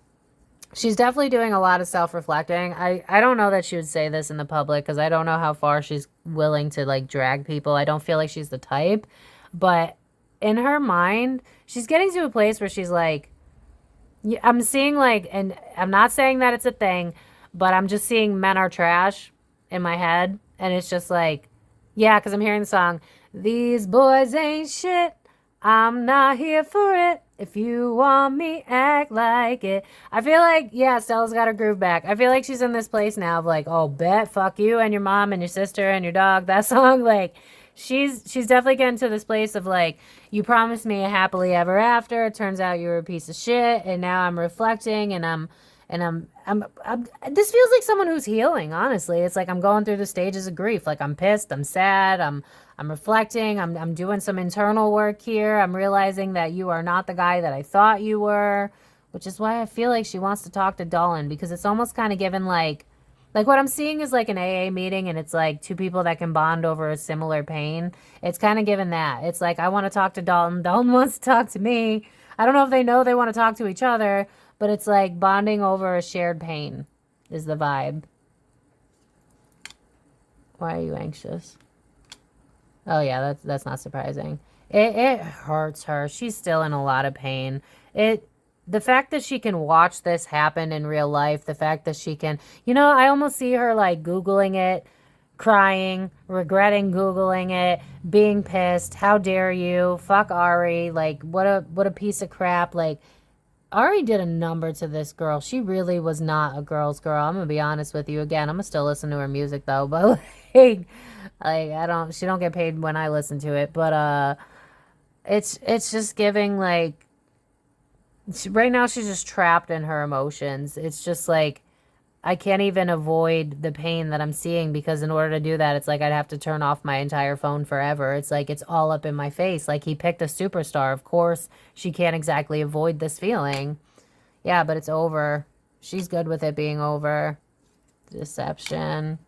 She's definitely doing a lot of self-reflecting. I don't know that she would say this in the public because I don't know how far she's willing to like drag people. I don't feel like she's the type. But in her mind, she's getting to a place where she's like, I'm seeing like, and I'm not saying that it's a thing, but I'm just seeing men are trash in my head. And it's just like, yeah, because I'm hearing the song, these boys ain't shit. I'm not here for it. If you want me, act like it. I feel like, yeah, Stella's got her groove back. I feel like she's in this place now of like, oh, bet, fuck you and your mom and your sister and your dog. That song, like, she's definitely getting to this place of like, you promised me a happily ever after. It turns out you were a piece of shit. And now I'm reflecting and I'm this feels like someone who's healing, honestly. It's like I'm going through the stages of grief. Like, I'm pissed, I'm sad, I'm reflecting, I'm doing some internal work here. I'm realizing that you are not the guy that I thought you were, which is why I feel like she wants to talk to Dalton, because it's almost kind of given like what I'm seeing is like an AA meeting, and it's like two people that can bond over a similar pain. It's kind of given that. It's like, I want to talk to Dalton. Dalton wants to talk to me. I don't know if they know they want to talk to each other, but it's like bonding over a shared pain is the vibe. Why are you anxious? Oh yeah, that's not surprising. It hurts her. She's still in a lot of pain. The fact that she can watch this happen in real life, the fact that she can, I almost see her like Googling it, crying, regretting Googling it, being pissed. How dare you? Fuck Ari. Like, what a piece of crap. Like, Ari did a number to this girl. She really was not a girl's girl. I'm gonna be honest with you. Again, I'm gonna still listen to her music though, but like she don't get paid when I listen to it. But it's just giving like right now she's just trapped in her emotions. It's just like I can't even avoid the pain that I'm seeing, because in order to do that, it's like I'd have to turn off my entire phone forever. It's like it's all up in my face. Like, he picked a superstar. Of course, she can't exactly avoid this feeling. Yeah, but it's over. She's good with it being over. Deception.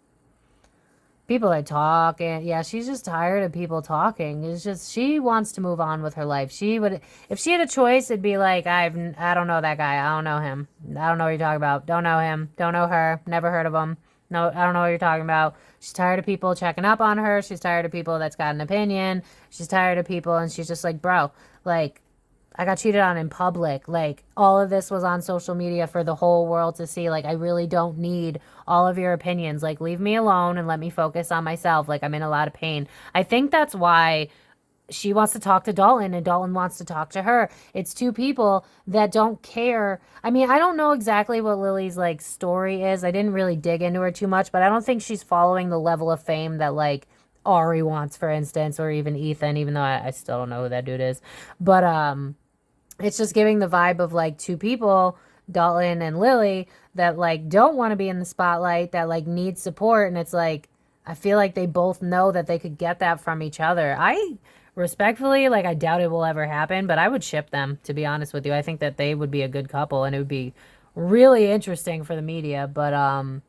People are talking. Yeah, she's just tired of people talking. It's just, she wants to move on with her life. She would, if she had a choice, it'd be like, I don't know that guy. I don't know him. I don't know what you're talking about. Don't know him. Don't know her. Never heard of him. No, I don't know what you're talking about. She's tired of people checking up on her. She's tired of people that's got an opinion. She's tired of people, and she's just like, bro, like, I got cheated on in public. Like, all of this was on social media for the whole world to see. Like, I really don't need all of your opinions. Like, leave me alone and let me focus on myself. Like, I'm in a lot of pain. I think that's why she wants to talk to Dalton and Dalton wants to talk to her. It's two people that don't care. I mean, I don't know exactly what Lily's like story is. I didn't really dig into her too much, but I don't think she's following the level of fame that like Ari wants, for instance, or even Ethan, even though I still don't know who that dude is. But it's just giving the vibe of like two people, Dalton and Lily, that like don't want to be in the spotlight, that like need support. And it's like, I feel like they both know that they could get that from each other. I respectfully, like, I doubt it will ever happen, but I would ship them, to be honest with you. I think that they would be a good couple, and it would be really interesting for the media. But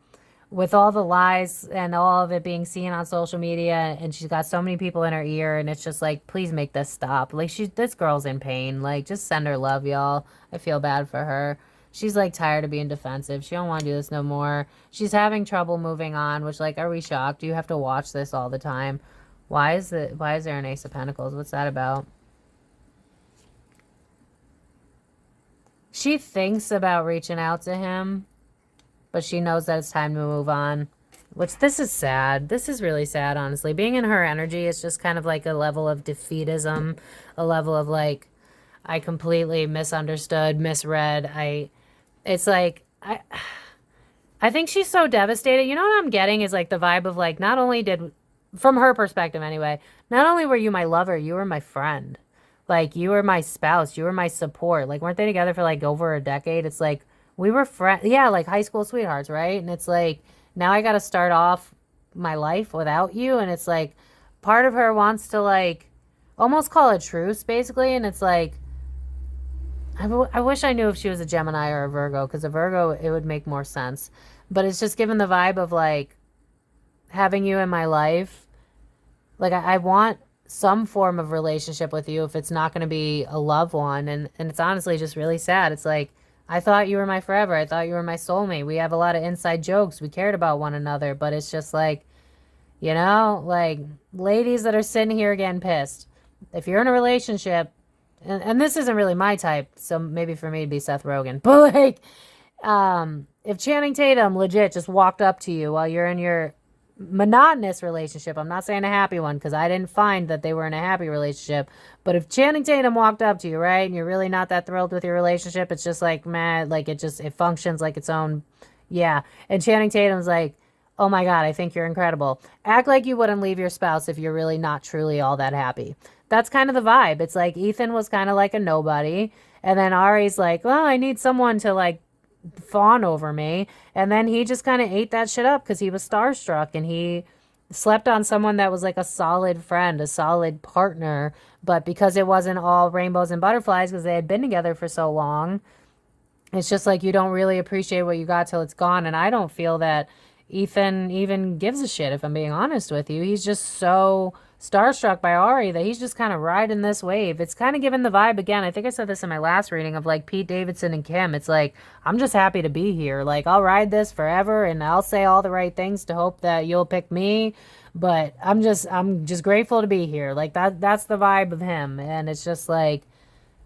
with all the lies and all of it being seen on social media, and she's got so many people in her ear, and it's just like, please make this stop. Like, this girl's in pain. Like, just send her love, y'all. I feel bad for her. She's like tired of being defensive. She don't want to do this no more. She's having trouble moving on, which, like, are we shocked? Do you have to watch this all the time? Why is there an Ace of Pentacles? What's that about? She thinks about reaching out to him, but she knows that it's time to move on. Which, this is sad. This is really sad, honestly. Being in her energy is just kind of like a level of defeatism, a level of like, I completely misunderstood, misread. It's like, I think she's so devastated. You know what I'm getting is like the vibe of like, not only did, from her perspective anyway, not only were you my lover, you were my friend. Like, you were my spouse, you were my support. Like, weren't they together for like over a decade? It's like, we were friends. Yeah, like high school sweethearts, right? And it's like, now I got to start off my life without you. And it's like, part of her wants to like almost call a truce, basically. And it's like, I wish I knew if she was a Gemini or a Virgo, because a Virgo, it would make more sense. But it's just given the vibe of like, having you in my life, like, I want some form of relationship with you if it's not going to be a love one. And it's honestly just really sad. It's like, I thought you were my forever. I thought you were my soulmate. We have a lot of inside jokes. We cared about one another. But it's just like, you know, like, ladies that are sitting here getting pissed. If you're in a relationship, and this isn't really my type, so maybe for me it'd be Seth Rogen. But like, if Channing Tatum legit just walked up to you while you're in your monotonous relationship, I'm not saying a happy one, because I didn't find that they were in a happy relationship, but if Channing Tatum walked up to you, right, and you're really not that thrilled with your relationship, it's just like, man, like, it functions like its own, yeah, and Channing Tatum's like, oh my god, I think you're incredible. Act like you wouldn't leave your spouse if you're really not truly all that happy. That's kind of the vibe. It's like, Ethan was kind of like a nobody, and then Ari's like, well, I need someone to like fawn over me, and then he just kind of ate that shit up because he was starstruck, and he slept on someone that was like a solid friend, a solid partner, but because it wasn't all rainbows and butterflies because they had been together for so long, it's just like, you don't really appreciate what you got till it's gone. And I don't feel that Ethan even gives a shit, if I'm being honest with you. He's just so starstruck by Ari that he's just kind of riding this wave. It's kind of given the vibe, again, I think I said this in my last reading, of like Pete Davidson and Kim. It's like, I'm just happy to be here. Like, I'll ride this forever, and I'll say all the right things to hope that you'll pick me, but I'm just grateful to be here. Like, that's the vibe of him. And it's just like,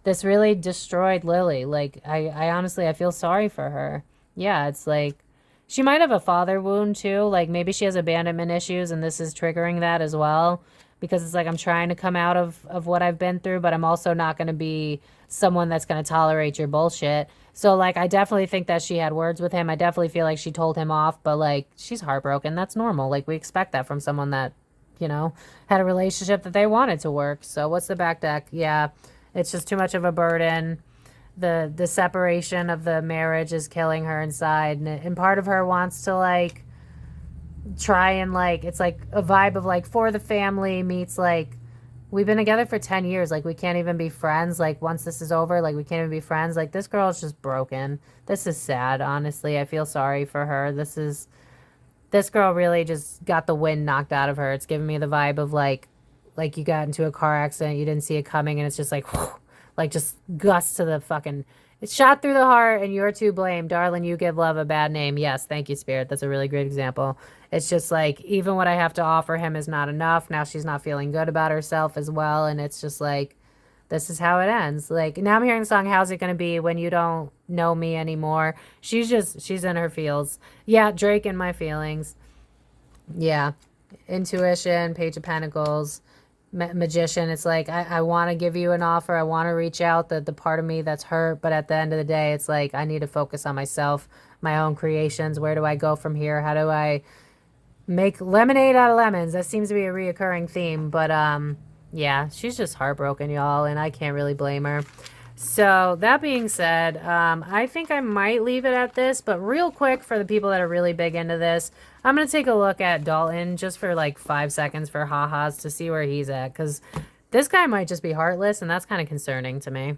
this really destroyed Lily. Like, I honestly, I feel sorry for her. Yeah, it's like, she might have a father wound too. Like, maybe she has abandonment issues, and this is triggering that as well. Because it's like, I'm trying to come out of what I've been through, but I'm also not going to be someone that's going to tolerate your bullshit. So, like, I definitely think that she had words with him. I definitely feel like she told him off, but, like, she's heartbroken. That's normal. Like, we expect that from someone that, you know, had a relationship that they wanted to work. So, what's the back deck? Yeah, it's just too much of a burden. the separation of the marriage is killing her inside, and part of her wants to like try and like, it's like a vibe of like for the family meets like we've been together for 10 years, like we can't even be friends, like once this is over, like we can't even be friends. Like this girl is just broken. This is sad, honestly. I feel sorry for her. This girl really just got the wind knocked out of her. It's giving me the vibe of like you got into a car accident, you didn't see it coming, and it's just like whew, like just gusts to the fucking, it's shot through the heart, and you're to blame. Darling, you give love a bad name. Yes, thank you, Spirit. That's a really great example. It's just like, even what I have to offer him is not enough. Now she's not feeling good about herself as well. And it's just like, this is how it ends. Like, now I'm hearing the song, How's It Gonna Be When You Don't Know Me Anymore? She's in her feels. Yeah, Drake in my feelings. Yeah. Intuition, Page of Pentacles, Magician. It's like, I want to give you an offer. I want to reach out, the part of me that's hurt. But at the end of the day, it's like, I need to focus on myself, my own creations. Where do I go from here? How do I make lemonade out of lemons? That seems to be a reoccurring theme. But yeah, she's just heartbroken, y'all, and I can't really blame her. So that being said, I think I might leave it at this, but real quick, for the people that are really big into this, I'm going to take a look at Dalton just for like 5 seconds for ha-has to see where he's at, because this guy might just be heartless, and that's kind of concerning to me.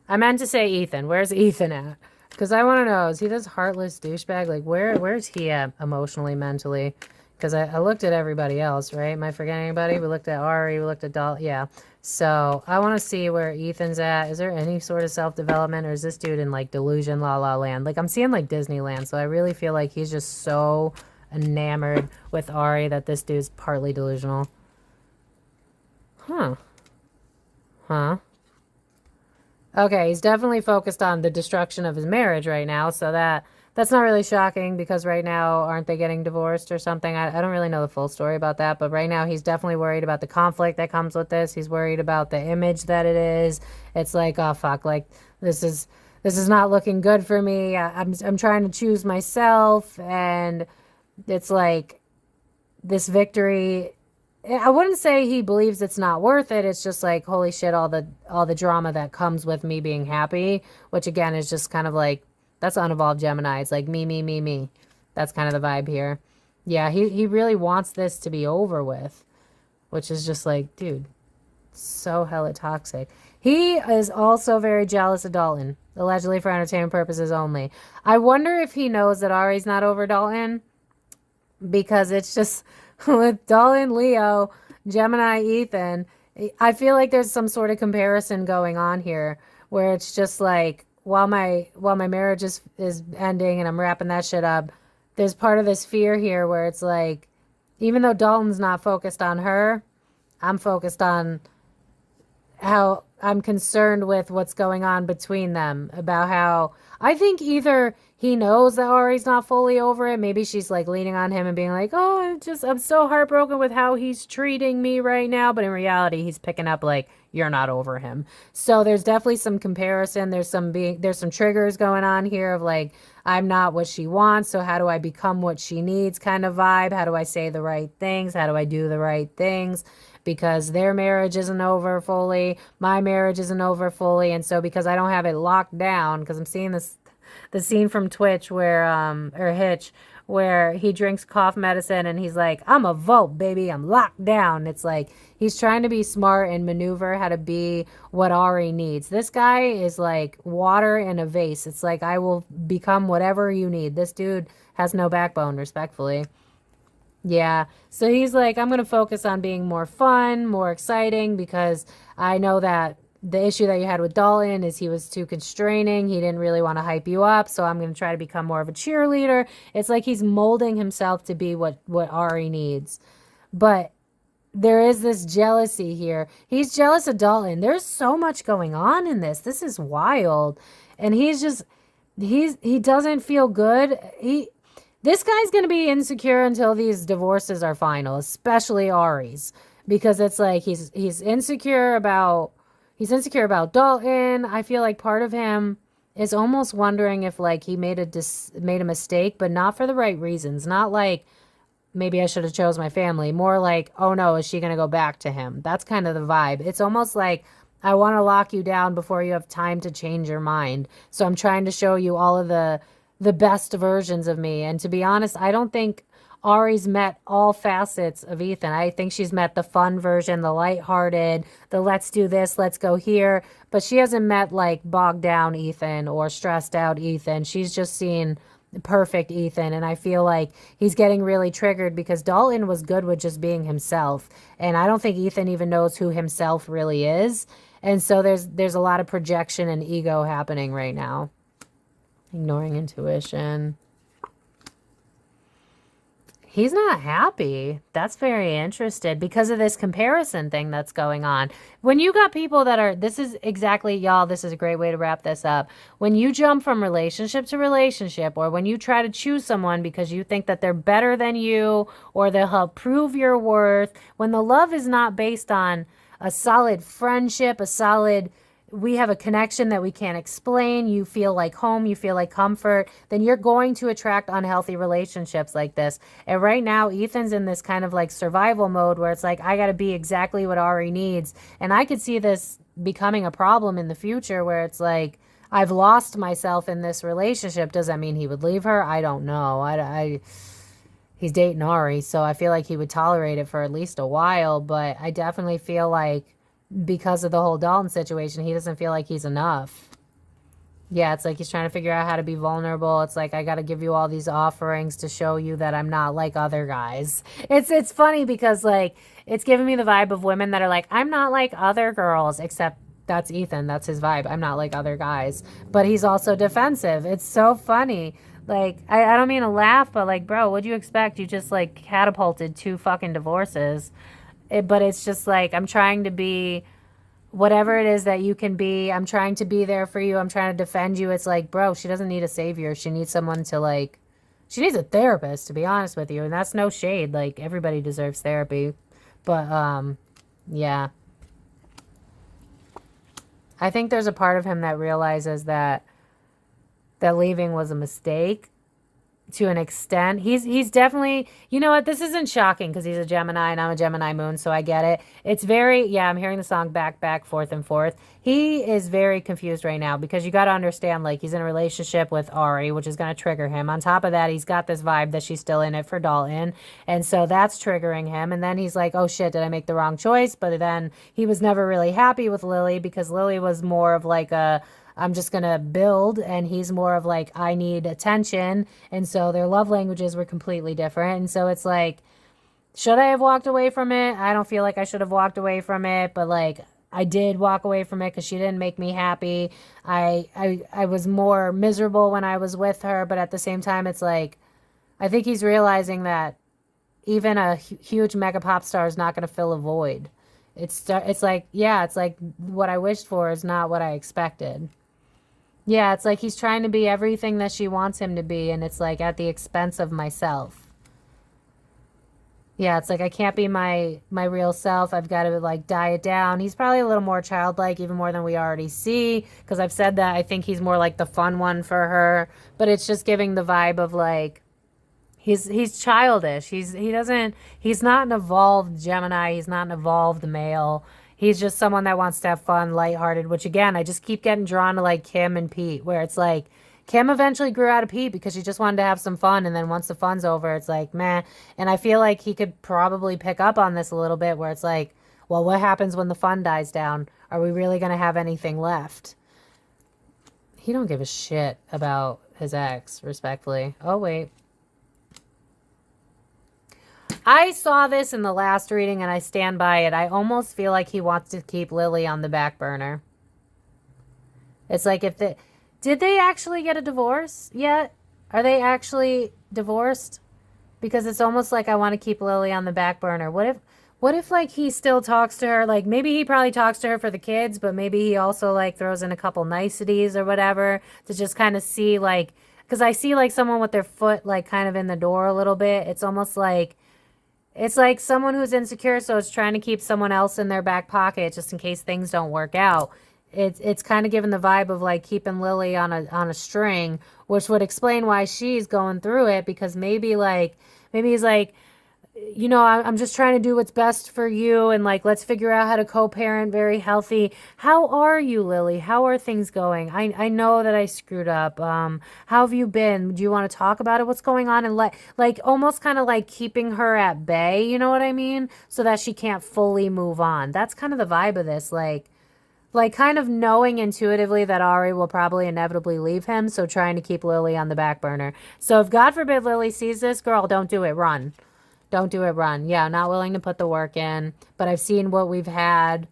I meant to say Ethan. Where's Ethan at? Because I want to know, is he this heartless douchebag? Like, where's he at emotionally, mentally? Because I looked at everybody else, right? Am I forgetting anybody? We looked at Ari, we looked at Dalton. Yeah. So I want to see where Ethan's at. Is there any sort of self-development, or is this dude in like delusion la la land? Like, I'm seeing like Disneyland, so I really feel like he's just so enamored with Ari that this dude's partly delusional. Huh. Okay, he's definitely focused on the destruction of his marriage right now, so that's not really shocking, because right now, aren't they getting divorced or something? I don't really know the full story about that, but right now he's definitely worried about the conflict that comes with this. He's worried about the image that it is. It's like, oh fuck, like this is not looking good for me. I'm trying to choose myself, and it's like this victory. I wouldn't say he believes it's not worth it. It's just like, holy shit, all the drama that comes with me being happy, which again is just kind of like, that's unevolved Gemini. It's like me. That's kind of the vibe here. Yeah, he really wants this to be over with, which is just like, dude, so hella toxic. He is also very jealous of Dalton, allegedly for entertainment purposes only. I wonder if he knows that Ari's not over Dalton, because it's just with Dalton, Leo, Gemini, Ethan, I feel like there's some sort of comparison going on here where it's just like, while my marriage is ending and I'm wrapping that shit up, there's part of this fear here where it's like, even though Dalton's not focused on her, I'm focused on how I'm concerned with what's going on between them, about how I think either he knows that Ari's not fully over it. Maybe she's like leaning on him and being like, oh, I'm so heartbroken with how he's treating me right now. But in reality, he's picking up like, you're not over him. So there's definitely some comparison. There's some triggers going on here of like, I'm not what she wants, so how do I become what she needs kind of vibe? How do I say the right things? How do I do the right things? Because their marriage isn't over fully, my marriage isn't over fully, and so because I don't have it locked down, because I'm seeing the scene from Twitch where or Hitch, where he drinks cough medicine and he's like, I'm a vote, baby, I'm locked down. It's like he's trying to be smart and maneuver how to be what Ari needs. This guy is like water in a vase. It's like, I will become whatever you need. This dude has no backbone, respectfully. Yeah, so he's like, I'm going to focus on being more fun, more exciting, because I know that the issue that you had with Dalton is he was too constraining. He didn't really want to hype you up, so I'm going to try to become more of a cheerleader. It's like he's molding himself to be what Ari needs. But there is this jealousy here. He's jealous of Dalton. There's so much going on in this. This is wild. And he doesn't feel good. This guy's going to be insecure until these divorces are final, especially Ari's, because it's like he's insecure about Dalton. I feel like part of him is almost wondering if like he made a mistake, but not for the right reasons. Not like maybe I should have chose my family. More like, oh no, is she going to go back to him? That's kind of the vibe. It's almost like I want to lock you down before you have time to change your mind. So I'm trying to show you all of the best versions of me. And to be honest, I don't think Ari's met all facets of Ethan. I think she's met the fun version, the lighthearted, the let's do this, let's go here. But she hasn't met like bogged down Ethan or stressed out Ethan. She's just seen perfect Ethan. And I feel like he's getting really triggered because Dalton was good with just being himself. And I don't think Ethan even knows who himself really is. And so there's a lot of projection and ego happening right now. Ignoring intuition. He's not happy. That's very interesting because of this comparison thing that's going on. When you got people that are, this is exactly, y'all, this is a great way to wrap this up. When you jump from relationship to relationship, or when you try to choose someone because you think that they're better than you, or they'll help prove your worth, when the love is not based on a solid friendship, a solid, we have a connection that we can't explain, you feel like home, you feel like comfort, then you're going to attract unhealthy relationships like this. And right now, Ethan's in this kind of like survival mode where it's like, I got to be exactly what Ari needs. And I could see this becoming a problem in the future where it's like, I've lost myself in this relationship. Does that mean he would leave her? I don't know. He's dating Ari, so I feel like he would tolerate it for at least a while. But I definitely feel like because of the whole Dalton situation, he doesn't feel like he's enough. Yeah, it's like he's trying to figure out how to be vulnerable. It's like, I got to give you all these offerings to show you that I'm not like other guys. It's funny because, like, it's giving me the vibe of women that are like, I'm not like other girls, except that's Ethan. That's his vibe. I'm not like other guys. But he's also defensive. It's so funny. Like, I don't mean to laugh, but, like, bro, what'd you expect? You just, like, catapulted 2 fucking divorces. But it's just like, I'm trying to be whatever it is that you can be. I'm trying to be there for you. I'm trying to defend you. It's like, bro, she doesn't need a savior. She needs someone to, like, she needs a therapist, to be honest with you. And that's no shade. Like, everybody deserves therapy. But, yeah. I think there's a part of him that realizes that leaving was a mistake. To an extent, he's definitely, you know what, this isn't shocking because he's a Gemini and I'm a Gemini moon, so I get it. It's very, yeah, I'm hearing the song back, forth and forth. He is very confused right now because you got to understand, like, he's in a relationship with Ari, which is going to trigger him. On top of that, he's got this vibe that she's still in it for Dalton, and so that's triggering him. And then he's like, oh shit, did I make the wrong choice? But then he was never really happy with Lily because Lily was more of like a, I'm just going to build, and he's more of like, I need attention. And so their love languages were completely different. And so it's like, should I have walked away from it? I don't feel like I should have walked away from it, but like, I did walk away from it because she didn't make me happy. I was more miserable when I was with her, but at the same time, it's like, I think he's realizing that even a huge mega pop star is not going to fill a void. It's like, yeah, it's like what I wished for is not what I expected. Yeah, it's like he's trying to be everything that she wants him to be, and it's like at the expense of myself. Yeah, it's like I can't be my real self. I've got to like diet down. He's probably a little more childlike, even more than we already see, because I've said that I think he's more like the fun one for her, but it's just giving the vibe of like he's childish. He's not an evolved Gemini. He's not an evolved male. He's just someone that wants to have fun, lighthearted, which again, I just keep getting drawn to like Kim and Pete, where it's like Kim eventually grew out of Pete because she just wanted to have some fun. And then once the fun's over, it's like, meh. And I feel like he could probably pick up on this a little bit where it's like, well, what happens when the fun dies down? Are we really going to have anything left? He don't give a shit about his ex, respectfully. Oh, wait. I saw this in the last reading and I stand by it. I almost feel like he wants to keep Lily on the back burner. It's like did they actually get a divorce yet? Are they actually divorced? Because it's almost like I want to keep Lily on the back burner. What if like he still talks to her? Like maybe he probably talks to her for the kids, but maybe he also like throws in a couple niceties or whatever to just kind of see like, because I see like someone with their foot like kind of in the door a little bit. It's almost like, it's like someone who's insecure, so it's trying to keep someone else in their back pocket just in case things don't work out. It's kind of giving the vibe of like keeping Lily on a string, which would explain why she's going through it, because maybe he's like, you know, I'm just trying to do what's best for you, and like, let's figure out how to co-parent very healthy. How are you, Lily? How are things going? I know that I screwed up. How have you been? Do you want to talk about it? What's going on? And like almost kind of like keeping her at bay, you know what I mean? So that she can't fully move on. That's kind of the vibe of this, like kind of knowing intuitively that Ari will probably inevitably leave him, so trying to keep Lily on the back burner. So if God forbid Lily sees this, girl, don't do it, run. Don't do it, run. Yeah, not willing to put the work in, but I've seen what we've had,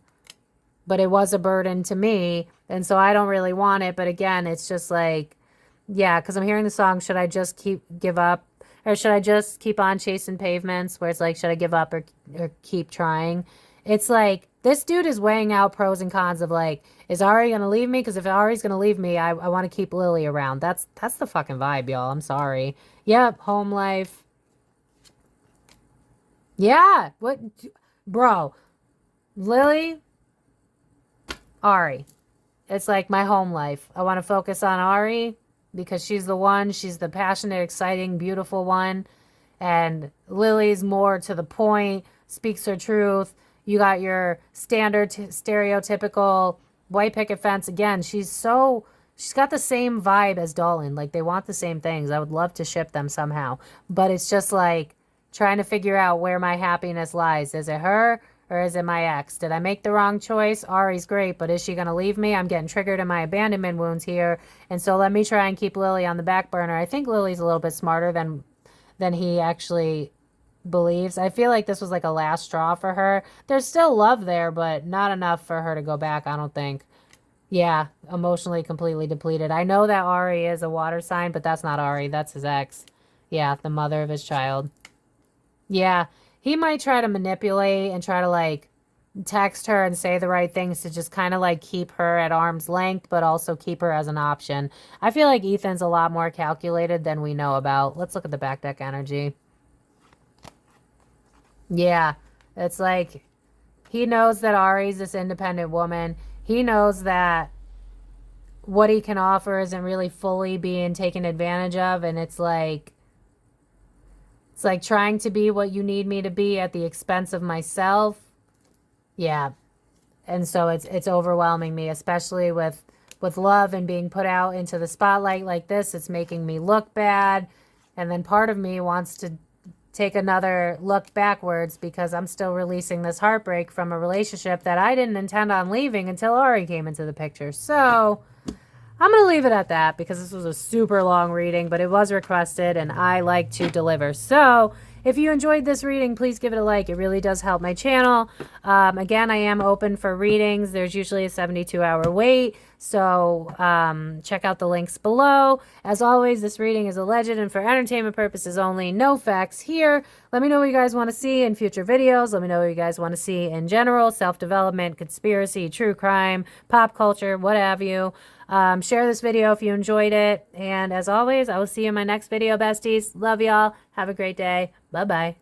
but it was a burden to me, and so I don't really want it. But again, it's just like, yeah, because I'm hearing the song, should I just give up? Or should I just keep on chasing pavements? Where it's like, should I give up or keep trying? It's like, this dude is weighing out pros and cons of like, is Ari going to leave me? Because if Ari's going to leave me, I want to keep Lily around. That's the fucking vibe, y'all. I'm sorry. Yep, home life. Yeah, what? Bro, Lily, Ari. It's like my home life. I want to focus on Ari because she's the one. She's the passionate, exciting, beautiful one. And Lily's more to the point, speaks her truth. You got your standard, stereotypical white picket fence. Again, she's got the same vibe as Dalton. Like, they want the same things. I would love to ship them somehow. But it's just like trying to figure out where my happiness lies. Is it her or is it my ex? Did I make the wrong choice? Ari's great, but is she going to leave me? I'm getting triggered in my abandonment wounds here. And so let me try and keep Lily on the back burner. I think Lily's a little bit smarter than he actually believes. I feel like this was like a last straw for her. There's still love there, but not enough for her to go back, I don't think. Yeah, emotionally completely depleted. I know that Ari is a water sign, but that's not Ari. That's his ex. Yeah, the mother of his child. Yeah, he might try to manipulate and try to like text her and say the right things to just kind of like keep her at arm's length, but also keep her as an option. I feel like Ethan's a lot more calculated than we know about. Let's look at the back deck energy. Yeah, it's like he knows that Ari's this independent woman. He knows that what he can offer isn't really fully being taken advantage of, and it's like trying to be what you need me to be at the expense of myself. Yeah. And so it's overwhelming me, especially with love and being put out into the spotlight like this. It's making me look bad. And then part of me wants to take another look backwards because I'm still releasing this heartbreak from a relationship that I didn't intend on leaving until Ari came into the picture. So I'm going to leave it at that because this was a super long reading, but it was requested and I like to deliver. So if you enjoyed this reading, please give it a like. It really does help my channel. Again, I am open for readings. There's usually a 72-hour wait. So check out the links below. As always, this reading is alleged and for entertainment purposes only. No facts here. Let me know what you guys want to see in future videos. Let me know what you guys want to see in general. Self-development, conspiracy, true crime, pop culture, what have you. Share this video if you enjoyed it. And as always, I will see you in my next video, besties. Love y'all. Have a great day. Bye-bye.